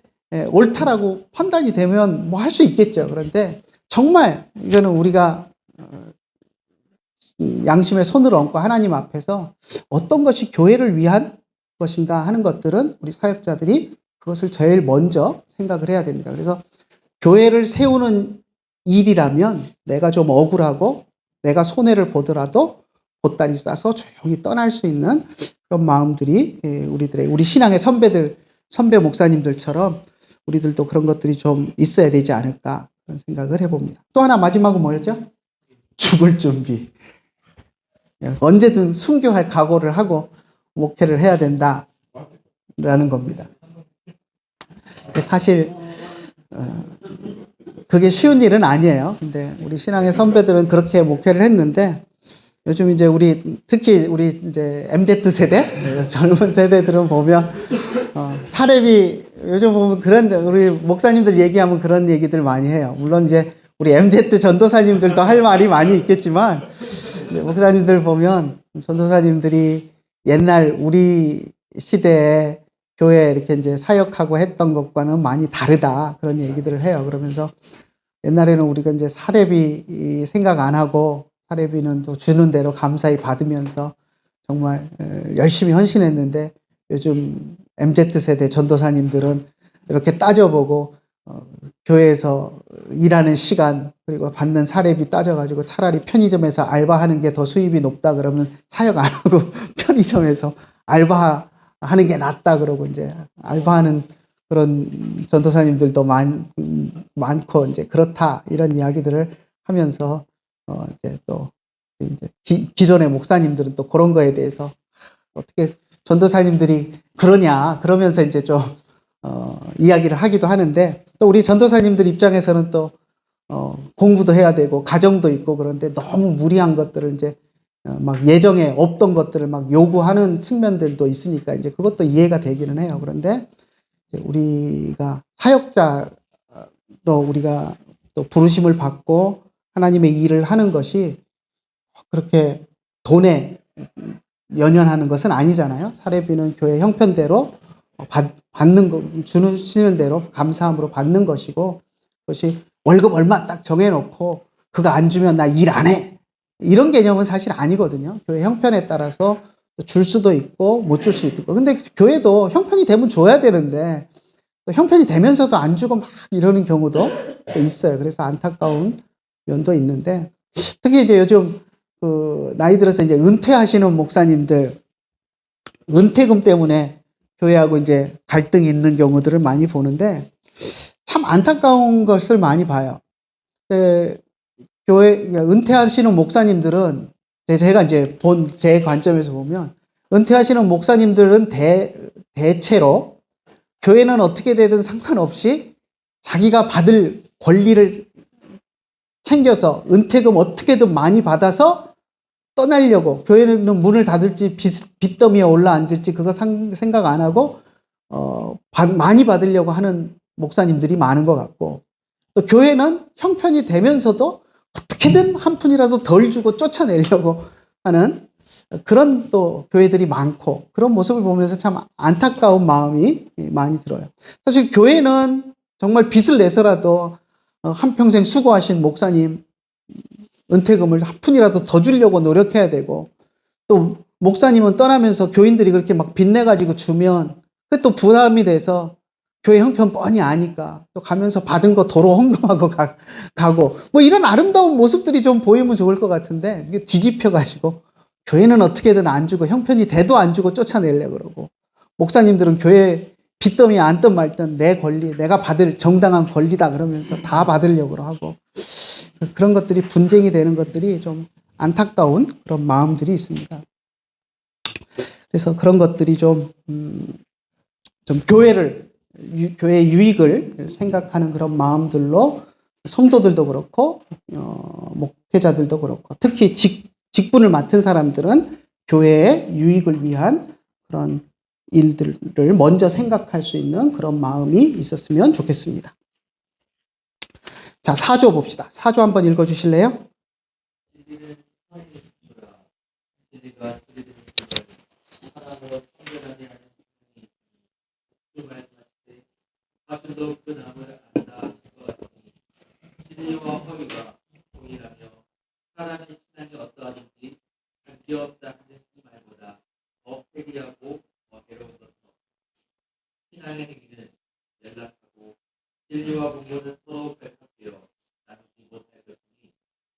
옳다라고 판단이 되면 뭐 할 수 있겠죠. 그런데 정말 이거는 우리가 양심의 손을 얹고 하나님 앞에서 어떤 것이 교회를 위한 것인가 하는 것들은 우리 사역자들이 그것을 제일 먼저 생각을 해야 됩니다. 그래서 교회를 세우는 일이라면 내가 좀 억울하고 내가 손해를 보더라도 보따리 싸서 조용히 떠날 수 있는 그런 마음들이 우리 신앙의 선배 목사님들처럼 우리들도 그런 것들이 좀 있어야 되지 않을까 그런 생각을 해봅니다. 또 하나 마지막은 뭐였죠? 죽을 준비. 언제든 순교할 각오를 하고 목회를 해야 된다라는 겁니다. 사실 그게 쉬운 일은 아니에요. 근데 우리 신앙의 선배들은 그렇게 목회를 했는데 요즘 이제 특히 우리 이제 MZ 세대, 젊은 세대들은 보면, 사례비, 요즘 보면 우리 목사님들 얘기하면 그런 얘기들 많이 해요. 물론 이제 우리 MZ 전도사님들도 할 말이 많이 있겠지만, 목사님들 보면 전도사님들이 옛날 우리 시대에 교회 이렇게 이제 사역하고 했던 것과는 많이 다르다. 그런 얘기들을 해요. 그러면서 옛날에는 우리가 이제 사례비 생각 안 하고 사례비는 또 주는 대로 감사히 받으면서 정말 열심히 헌신했는데 요즘 MZ세대 전도사님들은 이렇게 따져보고 교회에서 일하는 시간 그리고 받는 사례비 따져가지고 차라리 편의점에서 알바하는 게 더 수입이 높다 그러면 사역 안 하고 편의점에서 알바하는 게 낫다 그러고 이제 알바하는 그런 전도사님들도 많고 이제 그렇다 이런 이야기들을 하면서 이제 또 이제 기존의 목사님들은 또 그런 거에 대해서 어떻게 전도사님들이 그러냐 그러면서 이제 좀 이야기를 하기도 하는데 또 우리 전도사님들 입장에서는 또 공부도 해야 되고 가정도 있고 그런데 너무 무리한 것들을 이제 막 예정에 없던 것들을 막 요구하는 측면들도 있으니까 이제 그것도 이해가 되기는 해요. 그런데 우리가 사역자로 우리가 또 부르심을 받고 하나님의 일을 하는 것이 그렇게 돈에 연연하는 것은 아니잖아요. 사례비는 교회 형편대로 주시는 대로 감사함으로 받는 것이고 그것이 월급 얼마 딱 정해놓고 그거 안 주면 나 일 안 해. 이런 개념은 사실 아니거든요. 교회 형편에 따라서 줄 수도 있고 못 줄 수도 있고. 근데 교회도 형편이 되면 줘야 되는데 또 형편이 되면서도 안 주고 막 이러는 경우도 있어요. 그래서 안타까운 면도 있는데 특히 이제 요즘 나이 들어서 이제 은퇴하시는 목사님들 은퇴금 때문에 교회하고 이제 갈등이 있는 경우들을 많이 보는데 참 안타까운 것을 많이 봐요. 교회 은퇴하시는 목사님들은 제가 이제 제 관점에서 보면 은퇴하시는 목사님들은 대체로 교회는 어떻게 되든 상관없이 자기가 받을 권리를 챙겨서 은퇴금 어떻게든 많이 받아서 떠나려고 교회는 문을 닫을지 빚더미에 올라앉을지 그거 생각 안 하고 많이 받으려고 하는 목사님들이 많은 것 같고 또 교회는 형편이 되면서도 어떻게든 한 푼이라도 덜 주고 쫓아내려고 하는 그런 또 교회들이 많고 그런 모습을 보면서 참 안타까운 마음이 많이 들어요. 사실 교회는 정말 빚을 내서라도 한평생 수고하신 목사님 은퇴금을 한 푼이라도 더 주려고 노력해야 되고 또 목사님은 떠나면서 교인들이 그렇게 막 빚내가지고 주면 그게 또 부담이 돼서 교회 형편 뻔히 아니까 또 가면서 받은 거 도로 헌금하고 가고 뭐 이런 아름다운 모습들이 좀 보이면 좋을 것 같은데 이게 뒤집혀가지고 교회는 어떻게든 안 주고 형편이 돼도 안 주고 쫓아내려고 그러고 목사님들은 교회 빚더미 앉든 말든 내 권리 내가 받을 정당한 권리다 그러면서 다 받으려고 하고 그런 것들이 분쟁이 되는 것들이 좀 안타까운 그런 마음들이 있습니다. 그래서 그런 것들이 좀 교회의 유익을 생각하는 그런 마음들로 성도들도 그렇고 목회자들도 그렇고 특히 직분을 맡은 사람들은 교회의 유익을 위한 그런 일들을 먼저 생각할 수 있는 그런 마음이 있었으면 좋겠습니다. 자, 4조 봅시다. 4조 한번 읽어주실래요? 가수도 그 남을 안다 하신 것 같으니 진리와 허위가 동일하며 사람의 신앙이 어떠하든지 관계없다 하는 말보다 더 회개하고 더 괴로웠었어. 신앙의 행위는 연락하고 진리와 공부는 서로 백합되어 나누지 못할 것이니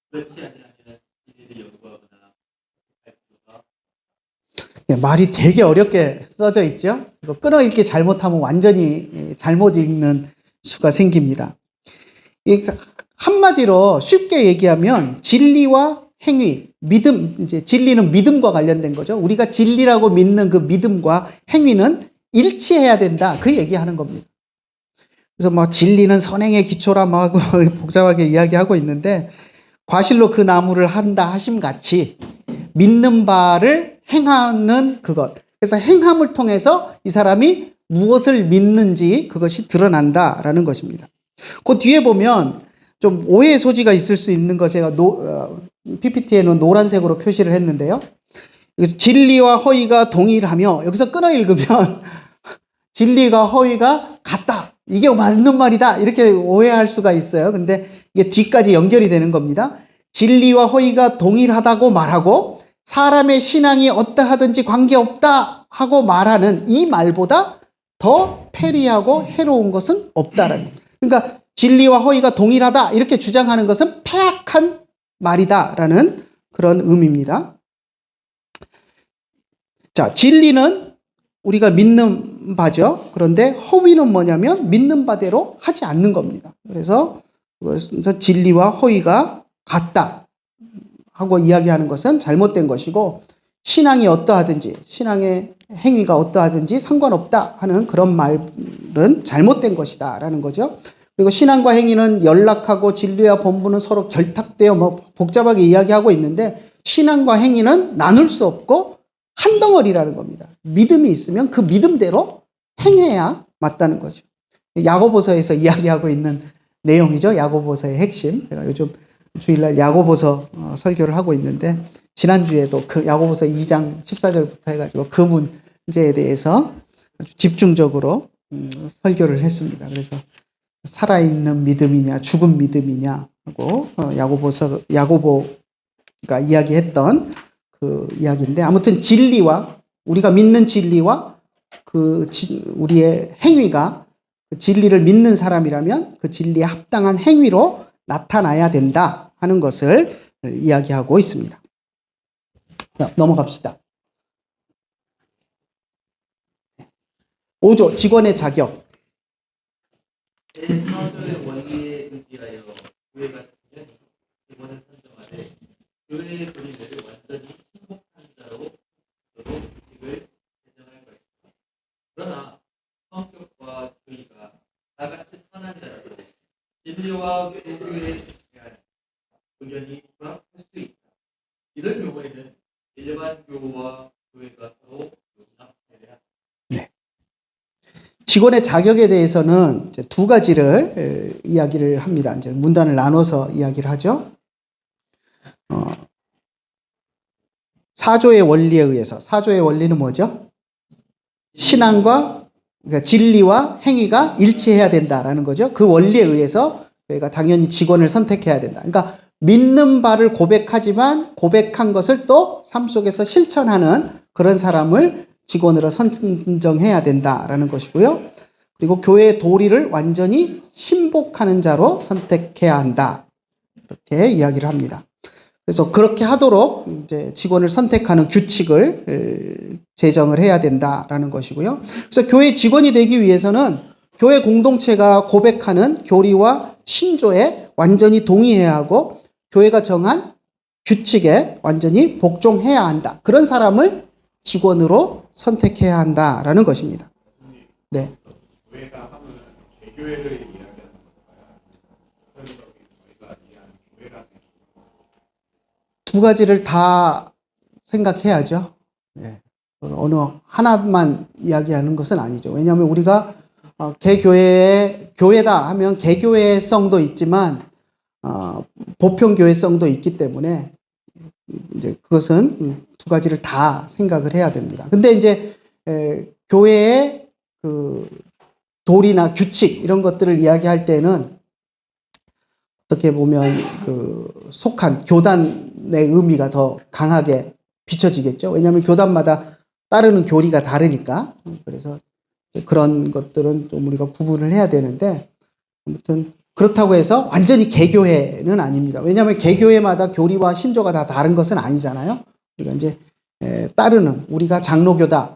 그렇지 아니하면 진리를 연구하거나 할 필요가 네, 말이 되게 어렵게 써져 있죠. 이거 끊어읽기 잘못하면 완전히 잘못 읽는 수가 생깁니다. 한마디로 쉽게 얘기하면 진리와 행위, 믿음, 이제 진리는 믿음과 관련된 거죠. 우리가 진리라고 믿는 그 믿음과 행위는 일치해야 된다. 그 얘기하는 겁니다. 그래서 뭐 진리는 선행의 기초라 막 복잡하게 이야기하고 있는데 과실로 그 나무를 한다 하심 같이 믿는 바를 행하는 그것. 그래서 행함을 통해서 이 사람이 무엇을 믿는지 그것이 드러난다라는 것입니다. 그 뒤에 보면 좀 오해의 소지가 있을 수 있는 것 제가 PPT에는 노란색으로 표시를 했는데요. 진리와 허위가 동일하며 여기서 끊어 읽으면 진리가 허위가 같다. 이게 맞는 말이다. 이렇게 오해할 수가 있어요. 근데 이게 뒤까지 연결이 되는 겁니다. 진리와 허위가 동일하다고 말하고 사람의 신앙이 어떠하든지 관계없다 하고 말하는 이 말보다 더 패리하고 해로운 것은 없다라는 거예요. 그러니까 진리와 허위가 동일하다 이렇게 주장하는 것은 폐악한 말이다라는 그런 의미입니다. 자, 진리는 우리가 믿는 바죠. 그런데 허위는 뭐냐면 믿는 바대로 하지 않는 겁니다. 그래서 진리와 허위가 같다 하고 이야기하는 것은 잘못된 것이고 신앙이 어떠하든지 신앙의 행위가 어떠하든지 상관없다 하는 그런 말은 잘못된 것이다 라는 거죠. 그리고 신앙과 행위는 연락하고 진리와 본분은 서로 결탁되어 복잡하게 이야기하고 있는데 신앙과 행위는 나눌 수 없고 한 덩어리라는 겁니다. 믿음이 있으면 그 믿음대로 행해야 맞다는 거죠. 야고보서에서 이야기하고 있는 내용이죠. 야고보서의 핵심. 제가 요즘 주일날 야고보서 설교를 하고 있는데 지난주에도 그 야고보서 2장 14절부터 해가지고 그 문제에 대해서 아주 집중적으로 설교를 했습니다. 그래서 살아있는 믿음이냐 죽은 믿음이냐 하고 야고보가 이야기했던 그 이야기인데 아무튼 진리와 우리가 믿는 진리와 우리의 행위가 그 진리를 믿는 사람이라면 그 진리에 합당한 행위로 나타나야 된다 하는 것을 이야기하고 있습니다. 자, 넘어갑시다. 5조 직원의 자격. 사조의 원리에 의지하여 교회가 당연히 직원을 선정하되 교회의 본인들을 완전히 신복한 자로 규칙을 제정할 것이다. 그러나 성격과 주의가 다같이 선한 자라도 진리와 교회에 대한 의견이 불합할 수 있다. 이런 경우에는 일반 교우와 교회가 서로 용납해야 한다. 네. 직원의 자격에 대해서는 이제 두 가지를 이야기를 합니다. 이제 문단을 나눠서 이야기를 하죠. 사조의 원리에 의해서 사조의 원리는 뭐죠? 신앙과 그러니까 진리와 행위가 일치해야 된다라는 거죠. 그 원리에 의해서 저희가 당연히 직원을 선택해야 된다. 그러니까 믿는 바를 고백하지만 고백한 것을 또 삶 속에서 실천하는 그런 사람을 직원으로 선정해야 된다라는 것이고요. 그리고 교회의 도리를 완전히 신복하는 자로 선택해야 한다. 이렇게 이야기를 합니다. 그래서 그렇게 하도록 이제 직원을 선택하는 규칙을 제정을 해야 된다라는 것이고요. 그래서 교회 직원이 되기 위해서는 교회 공동체가 고백하는 교리와 신조에 완전히 동의해야 하고 교회가 정한 규칙에 완전히 복종해야 한다. 그런 사람을 직원으로 선택해야 한다라는 것입니다. 네. 교회가 하면 개교회를 이야기하는 건가요? 현실적인 저희가 이해하는 교회라는 두 가지를 다 생각해야죠. 네. 어느 하나만 이야기하는 것은 아니죠. 왜냐하면 우리가 교회다 하면 개교회성도 있지만 보편교회성도 있기 때문에 이제 그것은 두 가지를 다 생각을 해야 됩니다. 근데 이제 교회의 그 도리나 규칙 이런 것들을 이야기할 때는 어떻게 보면 그 속한 교단의 의미가 더 강하게 비춰지겠죠. 왜냐하면 교단마다 따르는 교리가 다르니까. 그래서 그런 것들은 좀 우리가 구분을 해야 되는데 아무튼 그렇다고 해서 완전히 개교회는 아닙니다. 왜냐하면 개교회마다 교리와 신조가 다 다른 것은 아니잖아요. 우리가 이제 따르는 우리가 장로교다,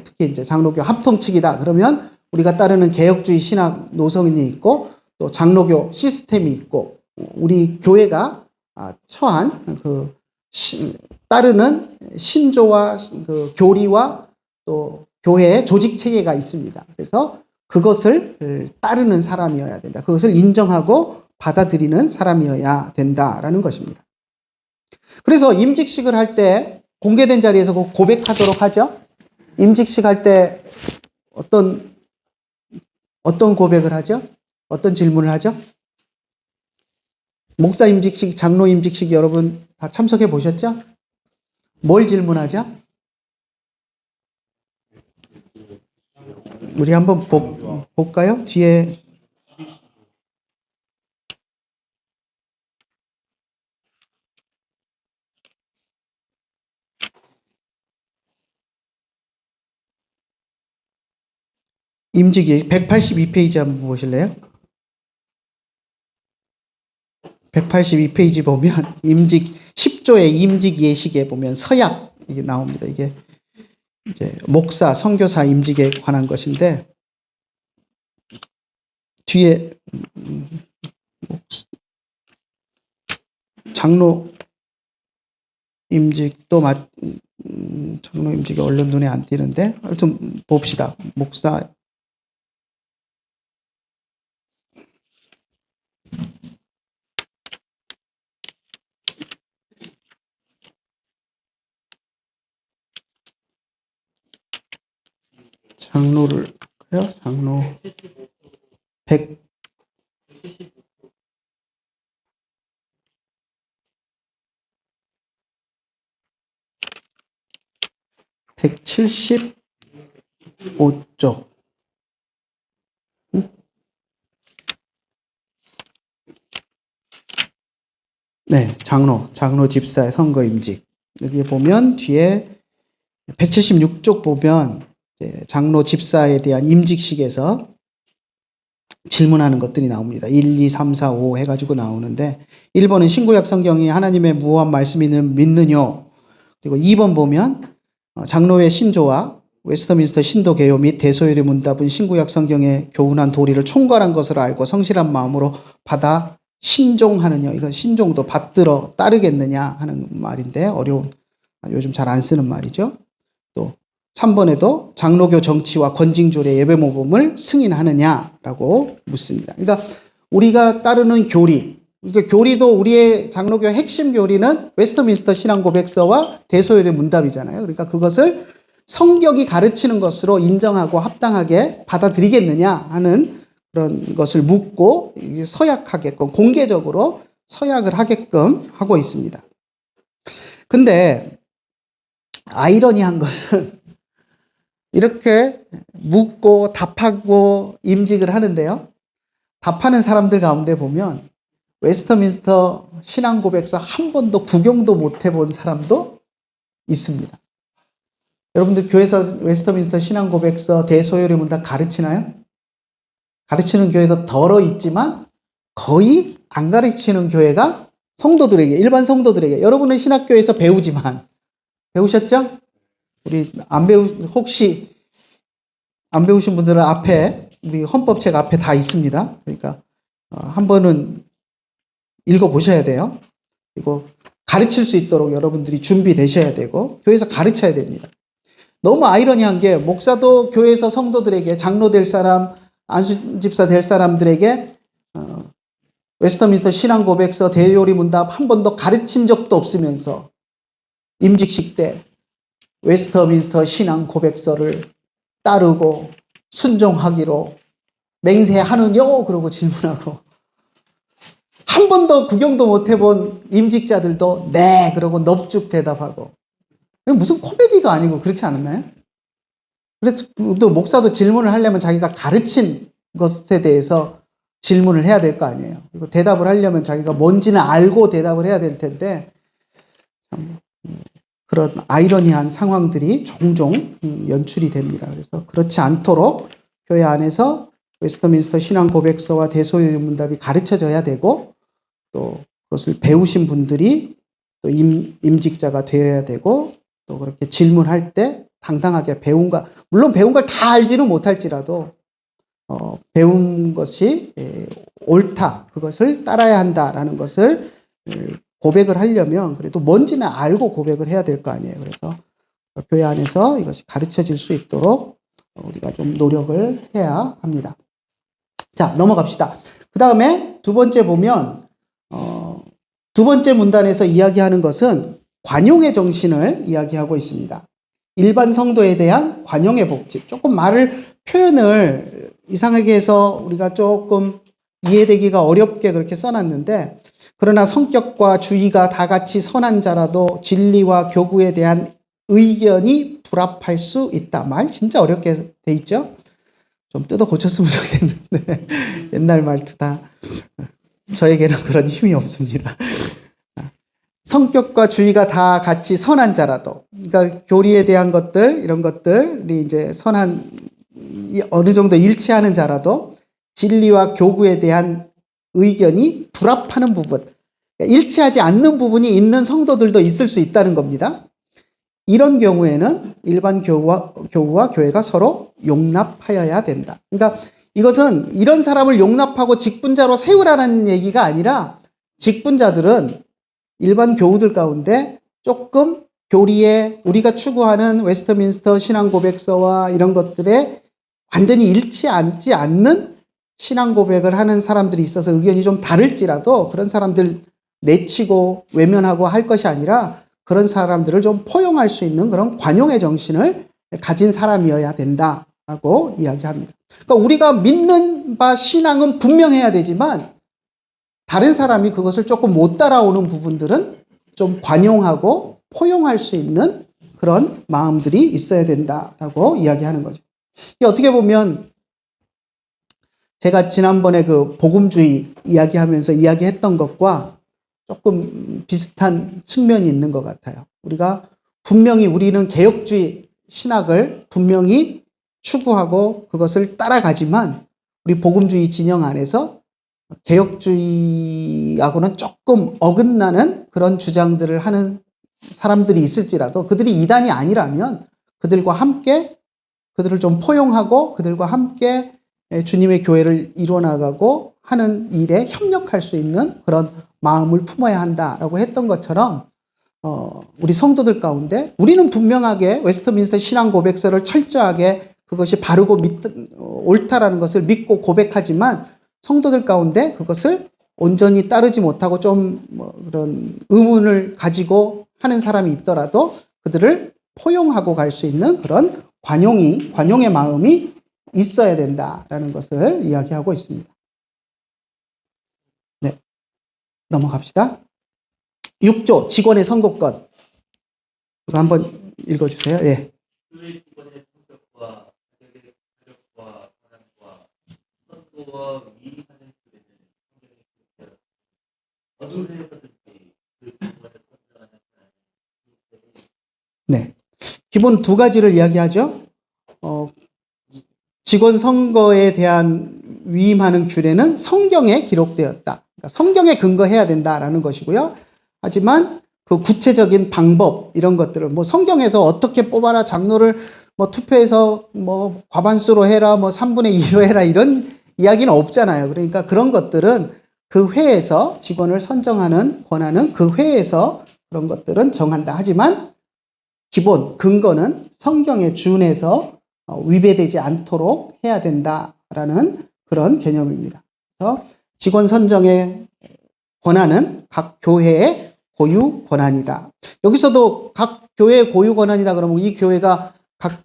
특히 이제 장로교 합통 측이다. 그러면 우리가 따르는 개혁주의 신학 노선이 있고 또 장로교 시스템이 있고 우리 교회가 처한 그 따르는 신조와 그 교리와 또 교회의 조직 체계가 있습니다. 그래서 그것을 따르는 사람이어야 된다. 그것을 인정하고 받아들이는 사람이어야 된다라는 것입니다. 그래서 임직식을 할 때 공개된 자리에서 꼭 고백하도록 하죠. 임직식 할 때 어떤 고백을 하죠? 어떤 질문을 하죠? 목사 임직식, 장로 임직식 여러분 다 참석해 보셨죠? 뭘 질문하죠? 우리 한번 볼까요? 뒤에 임직이 182페이지 한번 보실래요? 182페이지 보면 임직 10조의 임직 예식에 보면 서약 이게 나옵니다. 이게 이제 목사, 선교사 임직에 관한 것인데 뒤에 장로 임직도 장로 임직이 얼른 눈에 안 띄는데 하여튼 봅시다. 목사 장로를 해요? 장로 100 175쪽. 네, 장로 집사의 선거 임직. 여기 보면 뒤에 176쪽 보면 장로 집사에 대한 임직식에서 질문하는 것들이 나옵니다. 1, 2, 3, 4, 5 해가지고 나오는데 1번은 신구약 성경이 하나님의 무한 말씀을 믿느뇨. 그리고 2번 보면 장로의 신조와 웨스터민스터 신도 개요 및 대소열의 문답은 신구약 성경의 교훈한 도리를 총괄한 것으로 알고 성실한 마음으로 받아 신종하느냐. 이건 신종도 받들어 따르겠느냐 하는 말인데 어려운 요즘 잘 안 쓰는 말이죠. 또 3번에도 장로교 정치와 건징조례 예배 모범을 승인하느냐라고 묻습니다. 그러니까 우리가 따르는 교리, 그러니까 교리도 우리의 장로교 핵심 교리는 웨스터민스터 신앙 고백서와 대소열의 문답이잖아요. 그러니까 그것을 성경이 가르치는 것으로 인정하고 합당하게 받아들이겠느냐 하는 그런 것을 묻고 서약하게끔 공개적으로 서약을 하게끔 하고 있습니다. 근데 아이러니한 것은 이렇게 묻고 답하고 임직을 하는데요. 답하는 사람들 가운데 보면 웨스터민스터 신앙 고백서 한 번도 구경도 못 해본 사람도 있습니다. 여러분들 교회에서 웨스터민스터 신앙 고백서 대소열의 문답 가르치나요? 가르치는 교회도 덜어 있지만 거의 안 가르치는 교회가 성도들에게, 일반 성도들에게, 여러분은 신학교에서 배우지만 배우셨죠? 우리 혹시 안 배우신 분들은 앞에 우리 헌법책 앞에 다 있습니다. 그러니까 한 번은 읽어보셔야 돼요. 그리고 가르칠 수 있도록 여러분들이 준비되셔야 되고 교회에서 가르쳐야 됩니다. 너무 아이러니한 게 목사도 교회에서 성도들에게 장로 될 사람, 안수집사 될 사람들에게 웨스터민스터 신앙 고백서 대요리 문답 한 번도 가르친 적도 없으면서 임직식 때 웨스터민스터 신앙 고백서를 따르고 순종하기로 맹세하느뇨? 그러고 질문하고 한 번도 구경도 못 해본 임직자들도 네 그러고 넙죽 대답하고 무슨 코미디도 아니고 그렇지 않았나요? 그래서 또 목사도 질문을 하려면 자기가 가르친 것에 대해서 질문을 해야 될 거 아니에요. 그리고 대답을 하려면 자기가 뭔지는 알고 대답을 해야 될 텐데 그런 아이러니한 상황들이 종종 연출이 됩니다. 그래서 그렇지 않도록 교회 안에서 웨스터민스터 신앙 고백서와 대소열 문답이 가르쳐져야 되고 또 그것을 배우신 분들이 또 임직자가 되어야 되고 또 그렇게 질문할 때 당당하게 물론 배운 걸 다 알지는 못할지라도 배운 것이 옳다, 그것을 따라야 한다라는 것을 고백을 하려면 그래도 뭔지는 알고 고백을 해야 될 거 아니에요. 그래서 교회 안에서 이것이 가르쳐질 수 있도록 우리가 좀 노력을 해야 합니다. 자, 넘어갑시다. 그 다음에 두 번째 보면 두 번째 문단에서 이야기하는 것은 관용의 정신을 이야기하고 있습니다. 일반 성도에 대한 관용의 복지. 조금 표현을 이상하게 해서 우리가 조금 이해되기가 어렵게 그렇게 써놨는데, 그러나 성격과 주의가 다 같이 선한 자라도 진리와 교구에 대한 의견이 불합할 수 있다. 말 진짜 어렵게 돼 있죠? 좀 뜯어 고쳤으면 좋겠는데 옛날 말투다. 저에게는 그런 힘이 없습니다. 성격과 주의가 다 같이 선한 자라도, 그러니까 교리에 대한 것들, 이런 것들이 이제 어느 정도 일치하는 자라도 진리와 교구에 대한 의견이 불합하는 부분, 그러니까 일치하지 않는 부분이 있는 성도들도 있을 수 있다는 겁니다. 이런 경우에는 일반 교우와 교회가 서로 용납하여야 된다. 그러니까 이것은 이런 사람을 용납하고 직분자로 세우라는 얘기가 아니라, 직분자들은 일반 교우들 가운데 조금 교리에 우리가 추구하는 웨스트민스터 신앙 고백서와 이런 것들에 완전히 일치하지 않는 신앙 고백을 하는 사람들이 있어서 의견이 좀 다를지라도 그런 사람들 내치고 외면하고 할 것이 아니라, 그런 사람들을 좀 포용할 수 있는 그런 관용의 정신을 가진 사람이어야 된다라고 이야기합니다. 그러니까 우리가 믿는 바 신앙은 분명해야 되지만, 다른 사람이 그것을 조금 못 따라오는 부분들은 좀 관용하고 포용할 수 있는 그런 마음들이 있어야 된다라고 이야기하는 거죠. 이게 어떻게 보면 제가 지난번에 그 복음주의 이야기하면서 이야기했던 것과 조금 비슷한 측면이 있는 것 같아요. 분명히 우리는 개혁주의 신학을 분명히 추구하고 그것을 따라가지만, 우리 복음주의 진영 안에서 개혁주의하고는 조금 어긋나는 그런 주장들을 하는 사람들이 있을지라도, 그들이 이단이 아니라면 그들과 함께, 그들을 좀 포용하고 그들과 함께 주님의 교회를 이루어나가고 하는 일에 협력할 수 있는 그런 마음을 품어야 한다라고 했던 것처럼, 우리 성도들 가운데 우리는 분명하게 웨스트민스터 신앙 고백서를 철저하게 그것이 바르고 옳다라는 것을 믿고 고백하지만, 성도들 가운데 그것을 온전히 따르지 못하고 좀 그런 의문을 가지고 하는 사람이 있더라도 그들을 포용하고 갈 수 있는 그런 관용의 마음이 있어야 된다라는 것을 이야기하고 있습니다. 네, 넘어갑시다. 6조 직원의 선거권. 이거 한번 읽어주세요. 예. 교회 직원의 성격과 가족과 권한과 선도와 위임하는 교회는 성경이 기록되었다. 어느 회에서든지 그 직원을 선정하는 사람은 네. 기본 두 가지를 이야기하죠. 직원 선거에 대한 위임하는 규례는 성경에 기록되었다. 그러니까 성경에 근거해야 된다라는 것이고요. 하지만 그 구체적인 방법, 이런 것들을 성경에서 어떻게 뽑아라, 장로를 투표해서 과반수로 해라, 3분의 2로 해라, 이런 이야기는 없잖아요. 그러니까 그런 것들은 그 회에서 직원을 선정하는 권한은 그 회에서 그런 것들은 정한다. 하지만 기본 근거는 성경에 준해서 위배되지 않도록 해야 된다라는 그런 개념입니다. 그래서 직원 선정의 권한은 각 교회의 고유 권한이다. 여기서도 각 교회의 고유 권한이다 그러면 이 교회가 각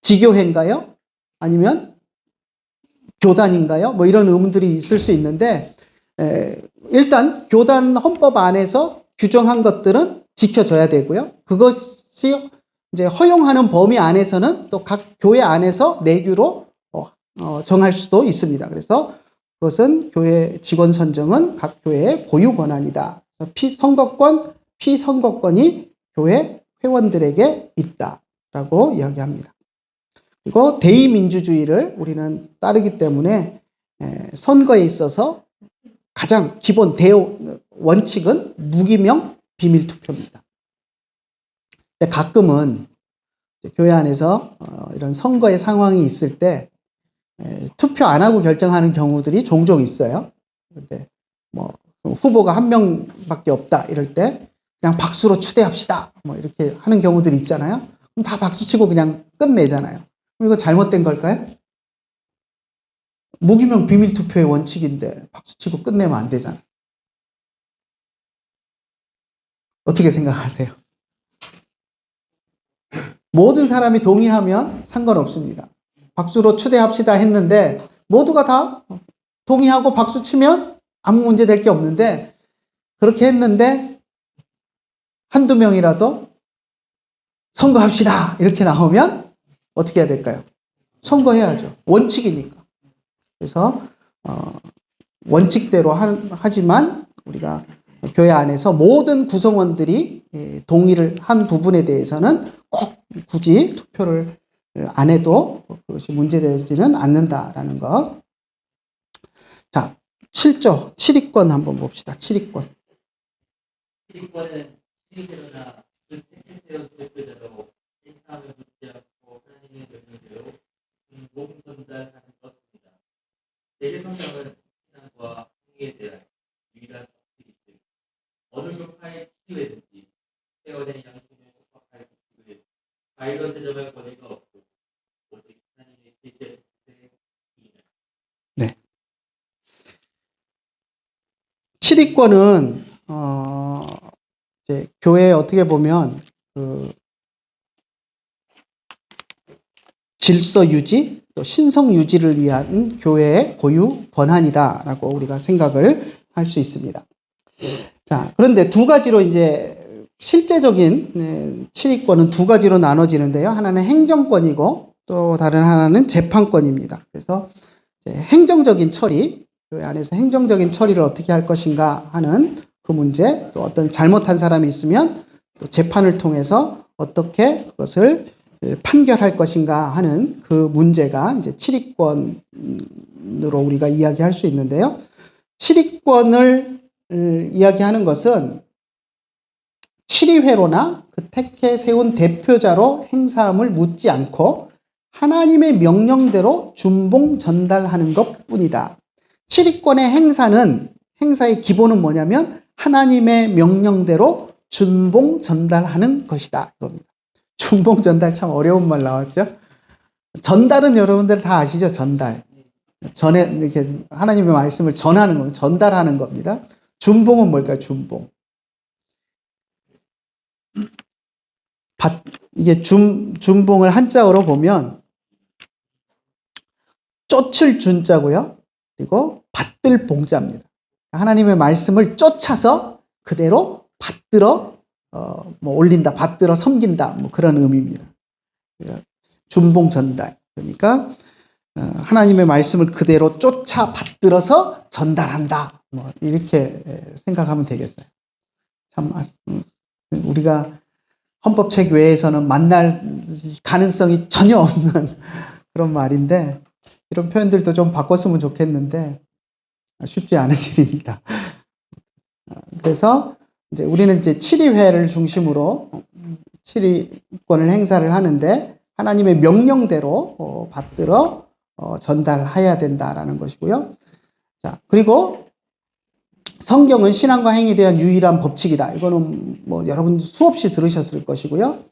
지교회인가요? 아니면 교단인가요? 이런 의문들이 있을 수 있는데, 일단 교단 헌법 안에서 규정한 것들은 지켜져야 되고요. 그것이 이제 허용하는 범위 안에서는 또 각 교회 안에서 내규로 정할 수도 있습니다. 그래서 그것은 교회 직원 선정은 각 교회의 고유 권한이다. 피선거권이 교회 회원들에게 있다라고 이야기합니다. 그리고 대의민주주의를 우리는 따르기 때문에 선거에 있어서 가장 기본 원칙은 무기명 비밀투표입니다. 가끔은 교회 안에서 이런 선거의 상황이 있을 때 투표 안 하고 결정하는 경우들이 종종 있어요. 근데 후보가 한 명밖에 없다 이럴 때 그냥 박수로 추대합시다 이렇게 하는 경우들이 있잖아요. 그럼 다 박수치고 그냥 끝내잖아요. 그럼 이거 잘못된 걸까요? 무기명 비밀투표의 원칙인데 박수치고 끝내면 안 되잖아요. 어떻게 생각하세요? 모든 사람이 동의하면 상관없습니다. 박수로 추대합시다 했는데 모두가 다 동의하고 박수 치면 아무 문제 될 게 없는데 그렇게 했는데 한두 명이라도 선거합시다 이렇게 나오면 어떻게 해야 될까요? 선거해야죠. 원칙이니까. 그래서 원칙대로 하지만 우리가 교회 안에서 모든 구성원들이 동의를 한 부분에 대해서는 꼭 굳이 투표를 안 해도 그것이 문제되지는 않는다라는 것. 자, 7조 7위권 한번 봅시다. 7위권. 7위권은 시리대로나 그 택세세운 대표자로 인사함을 묻지 않고 하나님의 명령대로 공공 전달하는 것입니다. 대개 성경은 신앙과 행위에 대한 유일한 법칙이지 어느 교파의 치유에든지 세워낸 양심에 속박할 법칙을 바이러 제정할 권위가 없고 오직 하나님의 계시의 법칙에 네. 7위권은 이제 교회에 어떻게 보면 그 질서 유지, 또 신성 유지를 위한 교회의 고유 권한이다라고 우리가 생각을 할 수 있습니다. 자, 그런데 두 가지로 이제 실제적인 7위권은 두 가지로 나눠지는데요. 하나는 행정권이고 또 다른 하나는 재판권입니다. 그래서 행정적인 처리, 교회 안에서 행정적인 처리를 어떻게 할 것인가 하는 그 문제, 또 어떤 잘못한 사람이 있으면 또 재판을 통해서 어떻게 그것을 판결할 것인가 하는 그 문제가 이제 7위권으로 우리가 이야기할 수 있는데요. 7위권을 이야기하는 것은 7위회로나 그 택해 세운 대표자로 행사함을 묻지 않고 하나님의 명령대로 준봉 전달하는 것뿐이다. 7위권의 행사의 기본은 뭐냐면 하나님의 명령대로 준봉 전달하는 것이다. 이겁니다. 준봉 전달 참 어려운 말 나왔죠? 전달은 여러분들 다 아시죠? 전달. 이렇게 하나님의 말씀을 전하는 겁니다. 전달하는 겁니다. 준봉은 뭘까요? 준봉. 이게 준봉을 한자어로 보면 쫓을 준자고요. 그리고 받들 봉자입니다. 하나님의 말씀을 쫓아서 그대로 받들어 올린다, 받들어 섬긴다, 그런 의미입니다. 준봉 전달. 그러니까 하나님의 말씀을 그대로 쫓아 받들어서 전달한다. 이렇게 생각하면 되겠어요. 참 우리가 헌법책 외에서는 만날 가능성이 전혀 없는 그런 말인데 이런 표현들도 좀 바꿨으면 좋겠는데 쉽지 않은 일입니다. 그래서 이제 우리는 이제 7위회를 중심으로 7위권을 행사를 하는데 하나님의 명령대로 받들어 전달해야 된다라는 것이고요. 자, 그리고 성경은 신앙과 행위에 대한 유일한 법칙이다. 이거는 여러분 수없이 들으셨을 것이고요.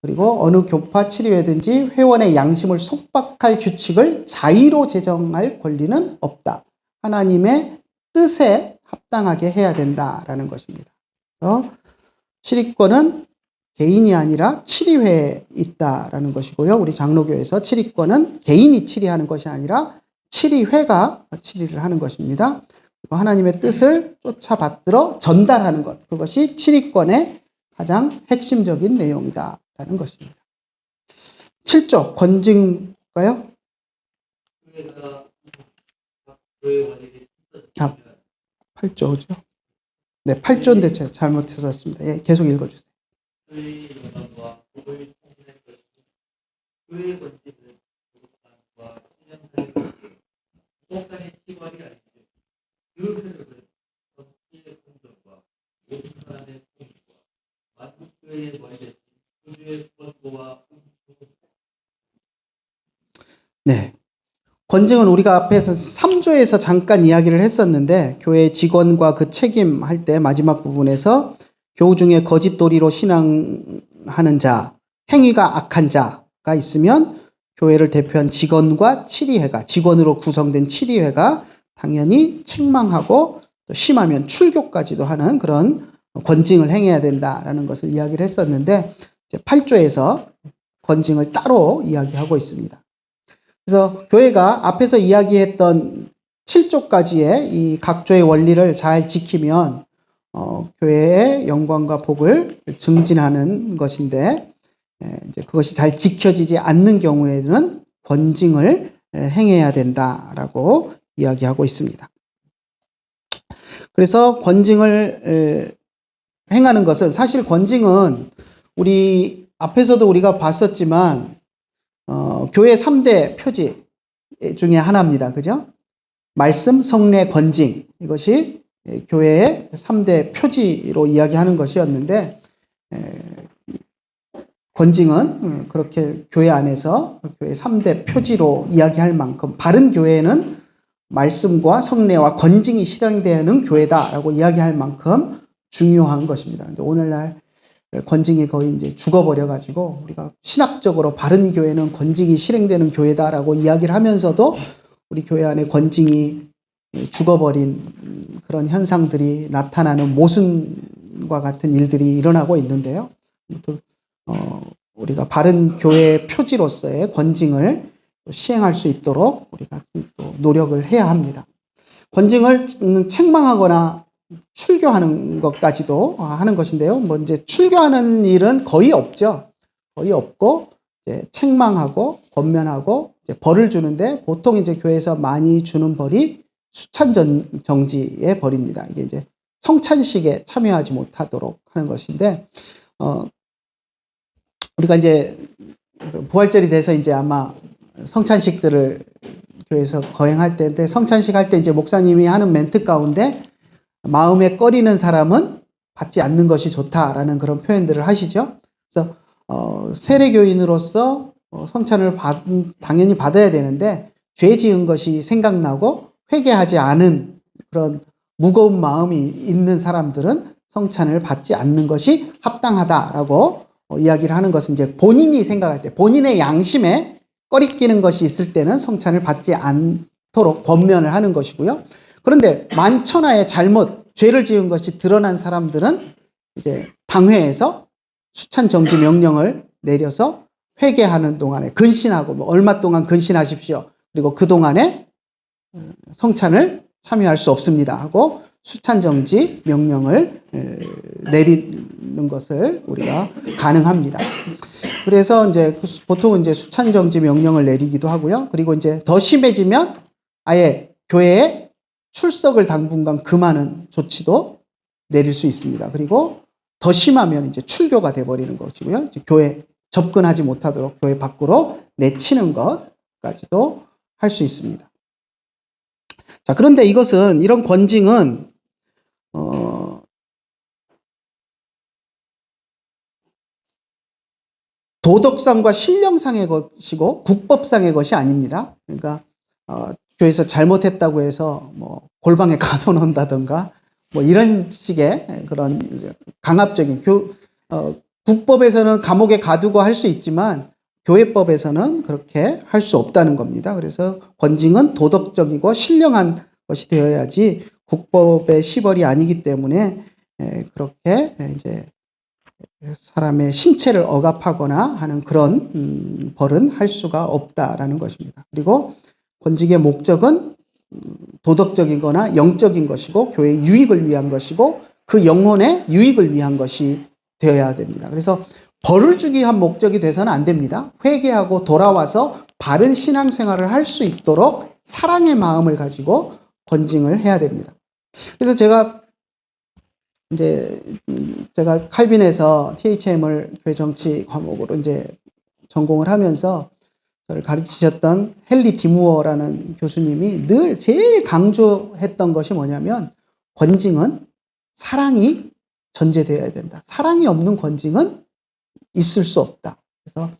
그리고 어느 교파 7위회든지 회원의 양심을 속박할 규칙을 자의로 제정할 권리는 없다. 하나님의 뜻에 합당하게 해야 된다라는 것입니다. 그래서 7위권은 개인이 아니라 7위회에 있다라는 것이고요. 우리 장로교에서 7위권은 개인이 7위하는 것이 아니라 7위회가 7위를 하는 것입니다. 그리고 하나님의 뜻을 쫓아받들어 전달하는 것. 그것이 7위권의 가장 핵심적인 내용이다라는 것입니다. 7조 권징가요? 아, 8조죠. 네, 8조인데 제가 잘못해서 했습니다. 예, 계속 읽어주세요. 교회의 영광과 복을 통신할 것이니 교회의 권칙은 부족함과 신령함의 관계, 무법간의 시관이 아니고 그 회력은 정치의 공정과 모든 사람의 통일과 만국교회의 머리대신 교주의 권고와 네. 권징은 우리가 앞에서 3조에서 잠깐 이야기를 했었는데 교회 직원과 그 책임할 때 마지막 부분에서 교우 중에 거짓 도리로 신앙하는 자, 행위가 악한 자가 있으면 교회를 대표한 직원과 7위회가 직원으로 구성된 7위회가 당연히 책망하고 또 심하면 출교까지도 하는 그런 권징을 행해야 된다라는 것을 이야기를 했었는데 이제 8조에서 권징을 따로 이야기하고 있습니다. 그래서 교회가 앞에서 이야기했던 7조까지의 이 각조의 원리를 잘 지키면 교회의 영광과 복을 증진하는 것인데 이제 그것이 잘 지켜지지 않는 경우에는 권징을 행해야 된다라고 이야기하고 있습니다. 그래서 권징을 행하는 것은 사실 권징은 우리 앞에서도 우리가 봤었지만 교회 3대 표지 중에 하나입니다. 그죠? 말씀, 성례, 권징. 이것이 교회의 3대 표지로 이야기하는 것이었는데 권징은 그렇게 교회 안에서 교회 3대 표지로 이야기할 만큼 바른 교회는 말씀과 성례와 권징이 실행되는 교회다라고 이야기할 만큼 중요한 것입니다. 근데 오늘날 권징이 거의 이제 죽어버려가지고 우리가 신학적으로 바른 교회는 권징이 실행되는 교회다라고 이야기를 하면서도 우리 교회 안에 권징이 죽어버린 그런 현상들이 나타나는 모순과 같은 일들이 일어나고 있는데요. 우리가 바른 교회의 표지로서의 권징을 시행할 수 있도록 우리가 또 노력을 해야 합니다. 권징을 책망하거나 출교하는 것까지도 하는 것인데요. 뭐 이제 출교하는 일은 거의 없죠. 거의 없고 이제 책망하고 권면하고 이제 벌을 주는데 보통 이제 교회에서 많이 주는 벌이 수찬 정지의 벌입니다. 이게 이제 성찬식에 참여하지 못하도록 하는 것인데 우리가 이제 부활절이 돼서 이제 아마 성찬식들을 교회에서 거행할 때인데 성찬식 할 때 이제 목사님이 하는 멘트 가운데 마음에 꺼리는 사람은 받지 않는 것이 좋다라는 그런 표현들을 하시죠. 그래서 세례교인으로서 성찬을 당연히 받아야 되는데 죄 지은 것이 생각나고 회개하지 않은 그런 무거운 마음이 있는 사람들은 성찬을 받지 않는 것이 합당하다라고 이야기를 하는 것은 이제 본인이 생각할 때 본인의 양심에 꺼리끼는 것이 있을 때는 성찬을 받지 않도록 권면을 하는 것이고요. 그런데 만천하의 잘못, 죄를 지은 것이 드러난 사람들은 이제 당회에서 수찬 정지 명령을 내려서 회개하는 동안에 근신하고 뭐 얼마 동안 근신하십시오. 그리고 그 동안에 성찬을 참여할 수 없습니다 하고 수찬 정지 명령을 내리는 것을 우리가 가능합니다. 그래서 이제 보통은 이제 수찬 정지 명령을 내리기도 하고요. 그리고 이제 더 심해지면 아예 교회에 출석을 당분간 금하는 조치도 내릴 수 있습니다. 그리고 더 심하면 이제 출교가 돼버리는 것이고요. 이제 교회 접근하지 못하도록 교회 밖으로 내치는 것까지도 할 수 있습니다. 자, 그런데 이런 권징은 도덕상과 신령상의 것이고 국법상의 것이 아닙니다. 그러니까 교회에서 잘못했다고 해서 뭐 골방에 가둬놓는다든가 뭐 이런 식의 그런 강압적인 국법에서는 감옥에 가두고 할 수 있지만 교회법에서는 그렇게 할 수 없다는 겁니다. 그래서 권징은 도덕적이고 신령한 것이 되어야지 국법의 시벌이 아니기 때문에 그렇게 이제 사람의 신체를 억압하거나 하는 그런 벌은 할 수가 없다라는 것입니다. 그리고 권징의 목적은 도덕적이거나 영적인 것이고 교회의 유익을 위한 것이고 그 영혼의 유익을 위한 것이 되어야 됩니다. 그래서 벌을 주기 위한 목적이 돼서는 안 됩니다. 회개하고 돌아와서 바른 신앙생활을 할 수 있도록 사랑의 마음을 가지고 권징을 해야 됩니다. 그래서 제가 칼빈에서 THM을 교회 정치 과목으로 이제 전공을 하면서 저를 가르치셨던 헨리 디무어라는 교수님이 늘 제일 강조했던 것이 뭐냐면 권징은 사랑이 전제되어야 된다. 사랑이 없는 권징은 있을 수 없다. 그래서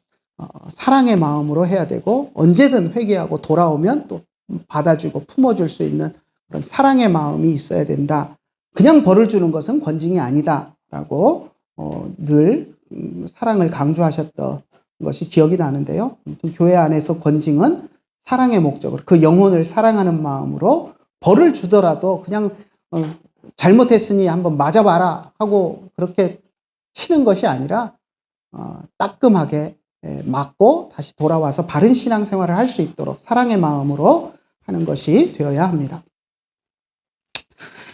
사랑의 마음으로 해야 되고 언제든 회개하고 돌아오면 또 받아주고 품어줄 수 있는 그런 사랑의 마음이 있어야 된다. 그냥 벌을 주는 것은 권징이 아니다라고 늘 사랑을 강조하셨던 것이 기억이 나는데요. 교회 안에서 권징은 사랑의 목적으로 그 영혼을 사랑하는 마음으로 벌을 주더라도 그냥 잘못했으니 한번 맞아봐라 하고 그렇게 치는 것이 아니라 따끔하게 맞고 다시 돌아와서 바른 신앙생활을 할 수 있도록 사랑의 마음으로 하는 것이 되어야 합니다.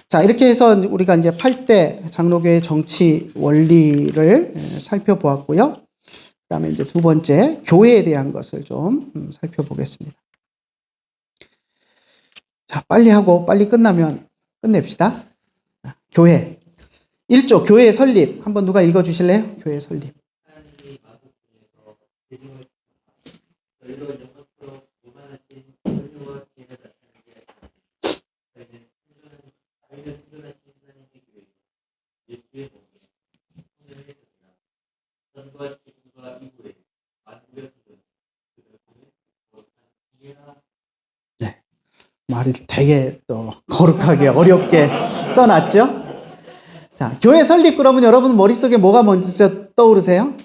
자, 이렇게 해서 우리가 이제 8대 장로교의 정치 원리를 살펴보았고요. 그 다음에 이제 두 번째, 교회에 대한 것을 좀 살펴보겠습니다. 자, 빨리 하고 빨리 끝나면 끝냅시다. 교회. 1조, 교회의 설립. 한번 누가 읽어주실래요? 교회의 설립. 하나님이 마국 중에서 대중을 너희로 영광스러워 무한하신 은혜와 지혜를 나타내게 저희는 순전하신 하나님의 교회 예수의 몸에 성령의 전이나 전과 지금과 이후에 만국의 수준 그들을 통해 거룩한 이해라. 말이 되게 또 거룩하게 어렵게 써놨죠? 자, 교회 설립 그러면 여러분 머릿속에 뭐가 먼저 떠오르세요?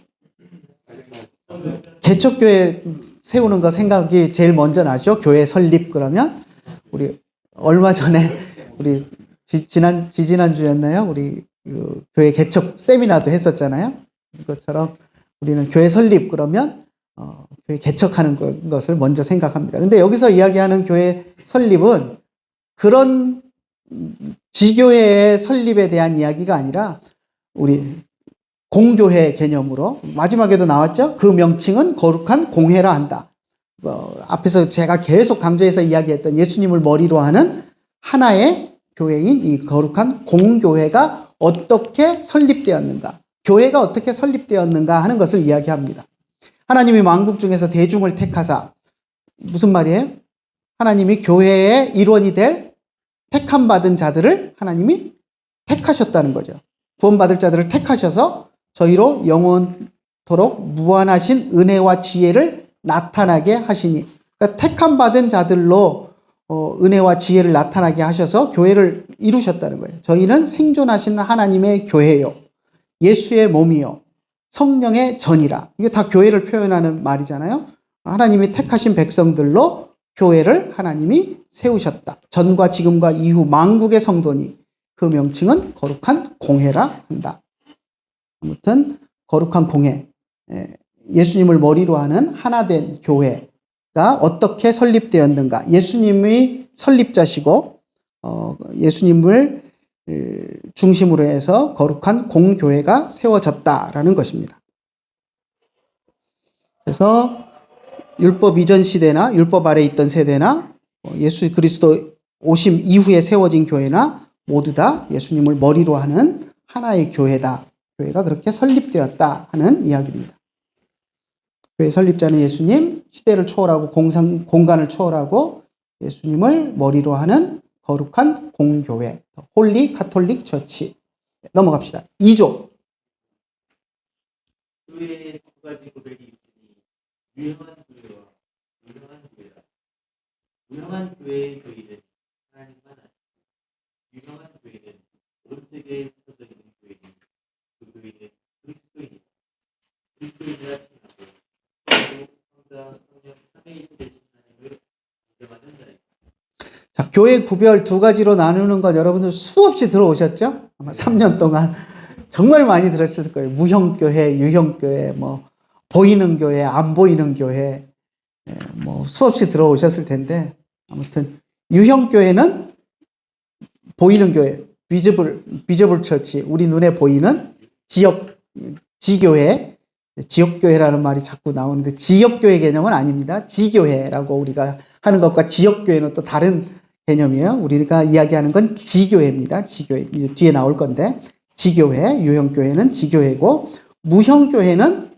개척교회 세우는 거 생각이 제일 먼저 나죠? 교회 설립 그러면? 우리 얼마 전에 우리 지지난주였나요? 우리 그 교회 개척 세미나도 했었잖아요. 이것처럼 우리는 교회 설립 그러면 교회 개척하는 것을 먼저 생각합니다. 근데 여기서 이야기하는 교회 설립은 그런 지교회의 설립에 대한 이야기가 아니라 우리 공교회 개념으로 마지막에도 나왔죠. 그 명칭은 거룩한 공회라 한다. 앞에서 제가 계속 강조해서 이야기했던 예수님을 머리로 하는 하나의 교회인 이 거룩한 공교회가 어떻게 설립되었는가, 교회가 어떻게 설립되었는가 하는 것을 이야기합니다. 하나님이 만국 중에서 대중을 택하사, 무슨 말이에요? 하나님이 교회의 일원이 될 택함 받은 자들을 하나님이 택하셨다는 거죠. 구원받을 자들을 택하셔서 저희로 영원토록 무한하신 은혜와 지혜를 나타나게 하시니, 그러니까 택함 받은 자들로 은혜와 지혜를 나타나게 하셔서 교회를 이루셨다는 거예요. 저희는 생존하신 하나님의 교회요, 예수의 몸이요, 성령의 전이라. 이게 다 교회를 표현하는 말이잖아요. 하나님이 택하신 백성들로 교회를 하나님이 세우셨다. 전과 지금과 이후 만국의 성도니 그 명칭은 거룩한 공회라 한다. 아무튼 거룩한 공회, 예수님을 머리로 하는 하나된 교회가 어떻게 설립되었는가. 예수님이 설립자시고 예수님을 중심으로 해서 거룩한 공교회가 세워졌다라는 것입니다. 그래서 율법 이전 시대나 율법 아래 있던 세대나 예수 그리스도 오심 이후에 세워진 교회나 모두 다 예수님을 머리로 하는 하나의 교회다. 교회가 그렇게 설립되었다 하는 이야기입니다. 교회 설립자는 예수님, 시대를 초월하고 공간을 초월하고 예수님을 머리로 하는 거룩한 공교회, 홀리 카톨릭 처치. 넘어갑시다. 2조. 교회의 두 가지 고백이 있으니 유형한 교회와 유형한 교회다. 유형한 교회의 교의는 하나님만 아시고 유형한 교회는 온 세계에 흩어져 있는 교회니 그 교회는 그리스도인이다. 그리스도인이라 칭하고 그리고 성자, 성령, 삼위일체 되신 하나님을 인정하는 자이다. 자, 교회 구별 두 가지로 나누는 것 여러분들 수없이 들어오셨죠? 아마 3년 동안 정말 많이 들었을 거예요. 무형교회, 유형교회, 뭐 보이는 교회, 안 보이는 교회, 뭐 수없이 들어오셨을 텐데, 아무튼 유형교회는 보이는 교회, 비저블 처치, 우리 눈에 보이는 지교회, 지역교회라는 말이 자꾸 나오는데 지역교회 개념은 아닙니다. 지교회라고 우리가 하는 것과 지역교회는 또 다른 개념이에요. 우리가 이야기하는 건 지교회입니다. 지교회, 이제 뒤에 나올 건데, 지교회, 유형교회는 지교회고, 무형교회는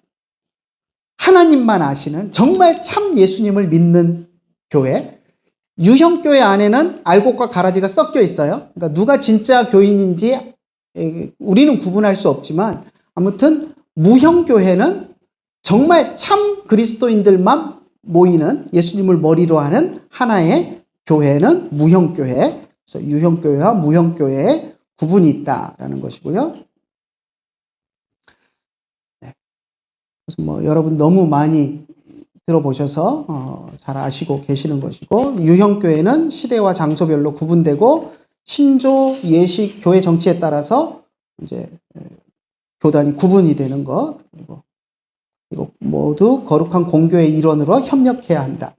하나님만 아시는 정말 참 예수님을 믿는 교회. 유형교회 안에는 알곡과 가라지가 섞여 있어요. 그러니까 누가 진짜 교인인지 우리는 구분할 수 없지만, 아무튼 무형교회는 정말 참 그리스도인들만 모이는, 예수님을 머리로 하는 하나의 교회는 무형교회. 그래서 유형교회와 무형교회의 구분이 있다라는 것이고요. 그래서 뭐 여러분 너무 많이 들어보셔서 잘 아시고 계시는 것이고, 유형교회는 시대와 장소별로 구분되고 신조, 예식, 교회 정치에 따라서 이제 교단이 구분이 되는 것, 그리고 모두 거룩한 공교의 일원으로 협력해야 한다.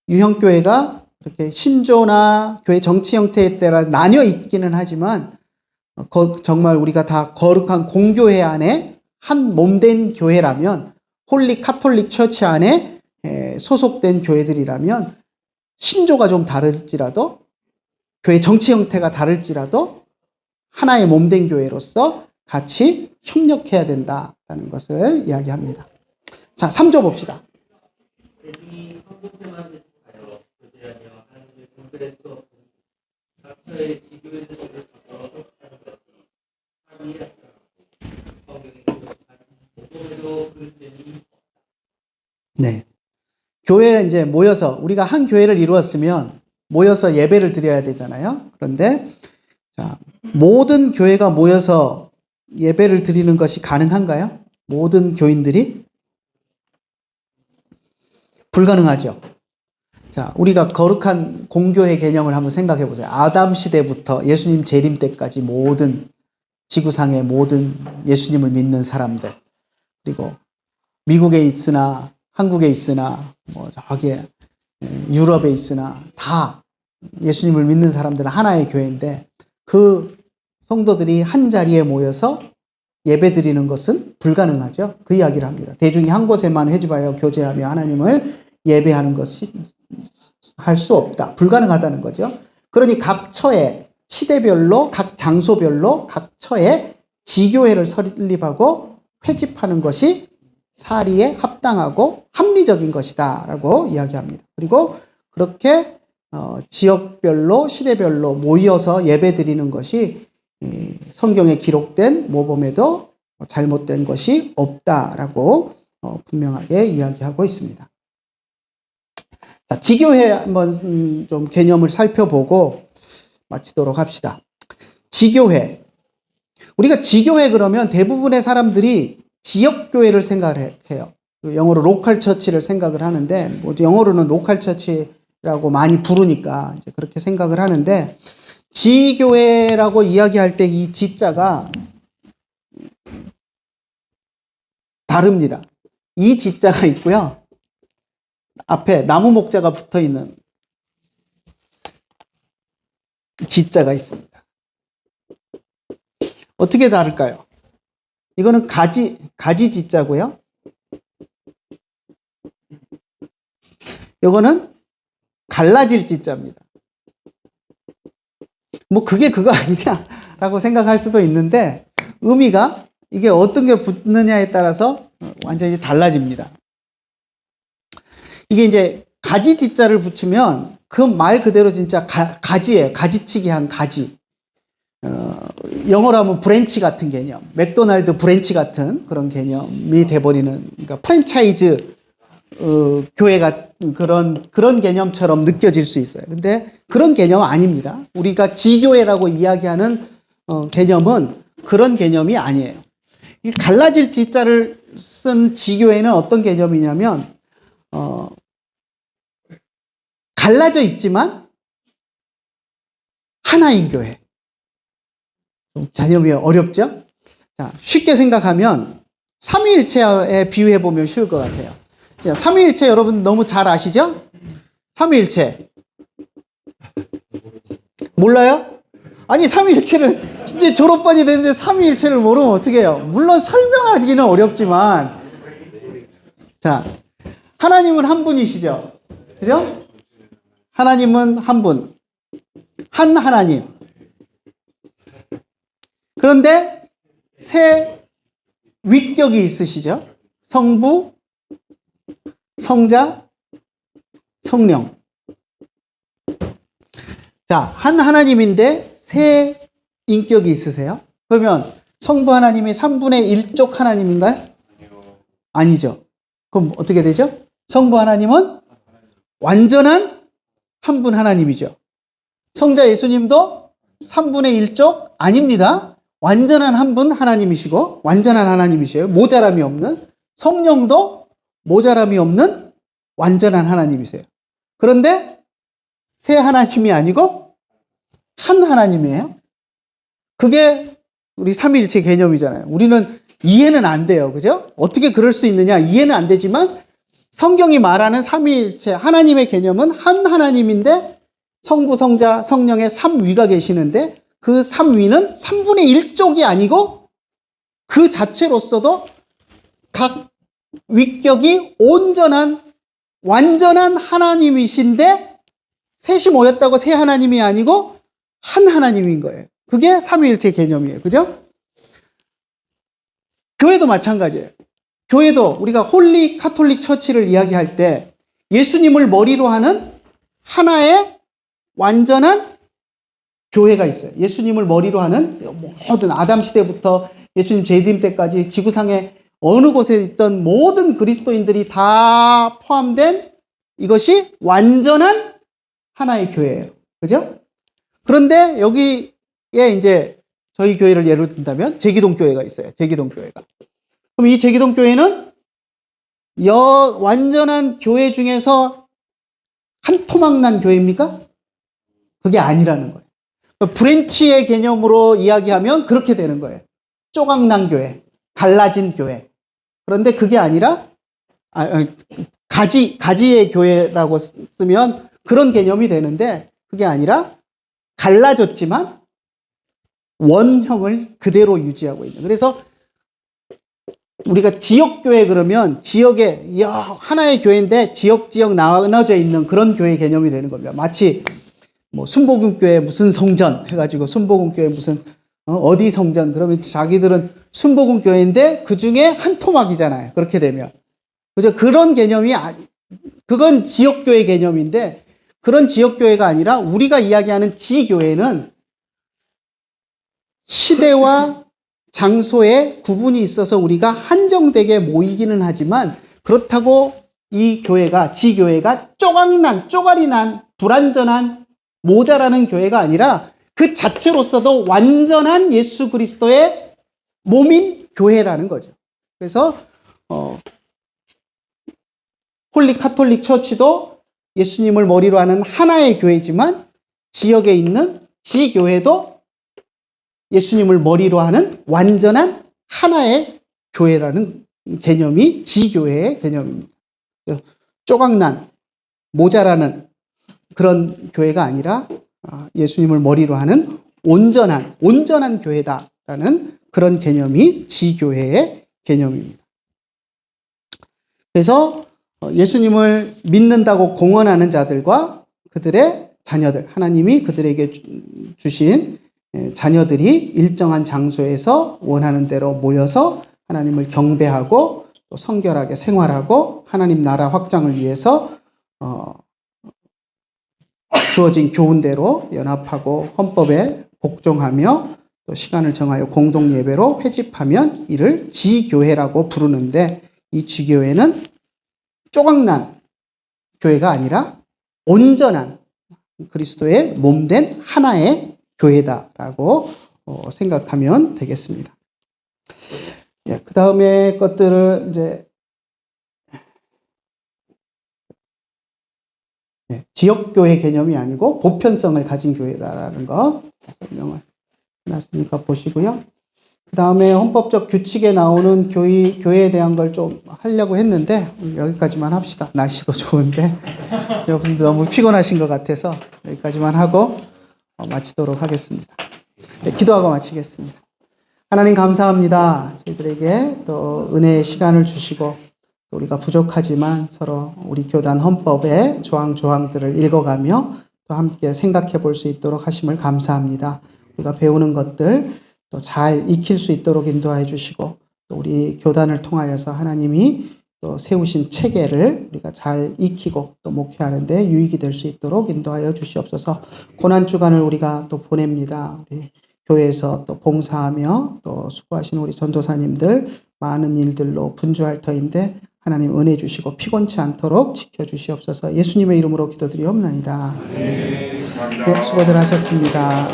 유형교회가 이렇게 신조나 교회 정치 형태에 따라 나뉘어 있기는 하지만 정말 우리가 다 거룩한 공교회 안에 한 몸된 교회라면, 홀리 카톨릭 처치 안에 소속된 교회들이라면, 신조가 좀 다를지라도 교회 정치 형태가 다를지라도 하나의 몸된 교회로서 같이 협력해야 된다는 것을 이야기합니다. 자, 3조 봅시다. 대중이 한국에만 가요. 교제하며 하나님을 분별할 수 없는 각처의 지교의 뜻을 바꿔 하는 것이 합의에 성경에 기록한 모범에도 그럴 때니 네. 교회에 이제 모여서, 우리가 한 교회를 이루었으면 모여서 예배를 드려야 되잖아요. 그런데 자, 모든 교회가 모여서 예배를 드리는 것이 가능한가요? 모든 교인들이? 불가능하죠. 자, 우리가 거룩한 공교회 개념을 한번 생각해 보세요. 아담 시대부터 예수님 재림 때까지 모든 지구상의 모든 예수님을 믿는 사람들, 그리고 미국에 있으나 한국에 있으나 뭐 저기 유럽에 있으나 다 예수님을 믿는 사람들은 하나의 교회인데, 그 성도들이 한 자리에 모여서 예배 드리는 것은 불가능하죠. 그 이야기를 합니다. 대중이 한 곳에만 회집하여 교제하며 하나님을 예배하는 것이 할 수 없다. 불가능하다는 거죠. 그러니 각 처에 시대별로, 각 장소별로 각 처에 지교회를 설립하고 회집하는 것이 사리에 합당하고 합리적인 것이다 라고 이야기합니다. 그리고 그렇게 지역별로, 시대별로 모여서 예배 드리는 것이 성경에 기록된 모범에도 잘못된 것이 없다라고 분명하게 이야기하고 있습니다. 자, 지교회 한번 좀 개념을 살펴보고 마치도록 합시다. 지교회. 우리가 지교회 그러면 대부분의 사람들이 지역교회를 생각을 해요. 영어로 로컬 처치를 생각을 하는데, 뭐 영어로는 로컬 처치라고 많이 부르니까 이제 그렇게 생각을 하는데, 지교회라고 이야기할 때 이 지자가 다릅니다. 이 지자가 있고요. 앞에 나무 목자가 붙어 있는 지자가 있습니다. 어떻게 다를까요? 이거는 가지 지자고요. 이거는 갈라질 지자입니다. 뭐 그게 그거 아니냐라고 생각할 수도 있는데, 의미가 이게 어떤 게 붙느냐에 따라서 완전히 달라집니다. 이게 이제 가지 지자를 붙이면 그 말 그대로 진짜 가지예요. 가지치기 한 가지. 영어로 하면 브랜치 같은 개념, 맥도날드 브랜치 같은 그런 개념이 돼버리는, 그러니까 프랜차이즈 교회가 그런 개념처럼 느껴질 수 있어요. 근데 그런 개념은 아닙니다. 우리가 지교회라고 이야기하는 개념은 그런 개념이 아니에요. 이 갈라질 지자를 쓴 지교회는 어떤 개념이냐면, 갈라져 있지만 하나인 교회. 개념이 어렵죠? 자, 쉽게 생각하면 삼위일체에 비유해보면 쉬울 것 같아요. 삼위일체 여러분 너무 잘 아시죠? 삼위일체. 몰라요? 아니, 삼위일체를 이제 졸업반이 됐는데 삼위일체를 모르면 어떻게 해요? 물론 설명하기는 어렵지만, 자, 하나님은 한 분이시죠? 그죠? 하나님은 한 분. 한 하나님. 그런데 세 위격이 있으시죠? 성부, 성자, 성령. 자, 한 하나님인데 세 인격이 있으세요? 그러면 성부 하나님이 3분의 1쪽 하나님인가요? 아니죠. 그럼 어떻게 되죠? 성부 하나님은 완전한 한 분 하나님이죠. 성자 예수님도 3분의 1쪽 아닙니다. 완전한 한 분 하나님이시고 완전한 하나님이시에요. 모자람이 없는. 성령도 모자람이 없는 완전한 하나님이세요. 그런데 세 하나님이 아니고 한 하나님이에요. 그게 우리 삼위일체 개념이잖아요. 우리는 이해는 안 돼요. 그죠? 어떻게 그럴 수 있느냐? 이해는 안 되지만 성경이 말하는 삼위일체 하나님의 개념은 한 하나님인데 성부, 성자, 성령의 삼위가 계시는데 그 삼위는 3분의 1쪽이 아니고 그 자체로서도 각 위격이 온전한 완전한 하나님이신데 셋이 모였다고 세 하나님이 아니고 한 하나님인 거예요. 그게 삼위일체 개념이에요. 그죠? 교회도 마찬가지예요. 교회도 우리가 홀리 카톨릭 처치를 이야기할 때 예수님을 머리로 하는 하나의 완전한 교회가 있어요. 예수님을 머리로 하는 모든 아담 시대부터 예수님 재림 때까지 지구상에 어느 곳에 있던 모든 그리스도인들이 다 포함된 이것이 완전한 하나의 교회예요. 그죠? 그런데 여기에 이제 저희 교회를 예로 든다면 제기동 교회가 있어요. 제기동 교회가. 그럼 이 제기동 교회는 완전한 교회 중에서 한 토막 난 교회입니까? 그게 아니라는 거예요. 브랜치의 개념으로 이야기하면 그렇게 되는 거예요. 쪼각난 교회, 갈라진 교회. 그런데 그게 아니라 가지의 교회라고 쓰면 그런 개념이 되는데 그게 아니라 갈라졌지만 원형을 그대로 유지하고 있는. 그래서 우리가 지역교회 그러면 지역에 하나의 교회인데 지역 나눠져 있는 그런 교회 개념이 되는 겁니다. 마치 뭐 순복음교회 무슨 성전 해가지고 순복음교회 무슨 어디 성전 그러면 자기들은 순복음교회인데 그 중에 한 토막이잖아요. 그렇게 되면 그죠? 그런 개념이 그건 지역교회 개념인데 그런 지역교회가 아니라 우리가 이야기하는 지교회는 시대와 장소에 구분이 있어서 우리가 한정되게 모이기는 하지만 그렇다고 이 교회가 지교회가 쪼가리 난 불완전한 모자라는 교회가 아니라 그 자체로서도 완전한 예수 그리스도의 몸인 교회라는 거죠. 그래서 홀리 카톨릭 처치도 예수님을 머리로 하는 하나의 교회지만 지역에 있는 지교회도 예수님을 머리로 하는 완전한 하나의 교회라는 개념이 지교회의 개념입니다. 쪼각난, 모자라는 그런 교회가 아니라 예수님을 머리로 하는 온전한 교회다라는 그런 개념이 지교회의 개념입니다. 그래서 예수님을 믿는다고 공언하는 자들과 그들의 자녀들, 하나님이 그들에게 주신 자녀들이 일정한 장소에서 원하는 대로 모여서 하나님을 경배하고 또 성결하게 생활하고 하나님 나라 확장을 위해서 주어진 교훈대로 연합하고 헌법에 복종하며 또 시간을 정하여 공동 예배로 회집하면 이를 지교회라고 부르는데 이 지교회는 쪼각난 교회가 아니라 온전한 그리스도의 몸된 하나의 교회다라고 생각하면 되겠습니다. 그 다음에 것들을 이제 지역교회 개념이 아니고 보편성을 가진 교회다라는 거 설명을 해놨으니까 보시고요. 그 다음에 헌법적 규칙에 나오는 교회에 대한 걸 좀 하려고 했는데 여기까지만 합시다. 날씨도 좋은데 여러분들 너무 피곤하신 것 같아서 여기까지만 하고 마치도록 하겠습니다. 네, 기도하고 마치겠습니다. 하나님 감사합니다. 저희들에게 또 은혜의 시간을 주시고 우리가 부족하지만 서로 우리 교단 헌법의 조항들을 읽어가며 또 함께 생각해 볼 수 있도록 하심을 감사합니다. 우리가 배우는 것들 또 잘 익힐 수 있도록 인도하여 주시고 또 우리 교단을 통하여서 하나님이 또 세우신 체계를 우리가 잘 익히고 또 목회하는 데 유익이 될 수 있도록 인도하여 주시옵소서. 고난주간을 우리가 또 보냅니다. 우리 교회에서 또 봉사하며 또 수고하시는 우리 전도사님들 많은 일들로 분주할 터인데 하나님 은혜 주시고 피곤치 않도록 지켜주시옵소서. 예수님의 이름으로 기도드리옵나이다. 네, 수고들 하셨습니다.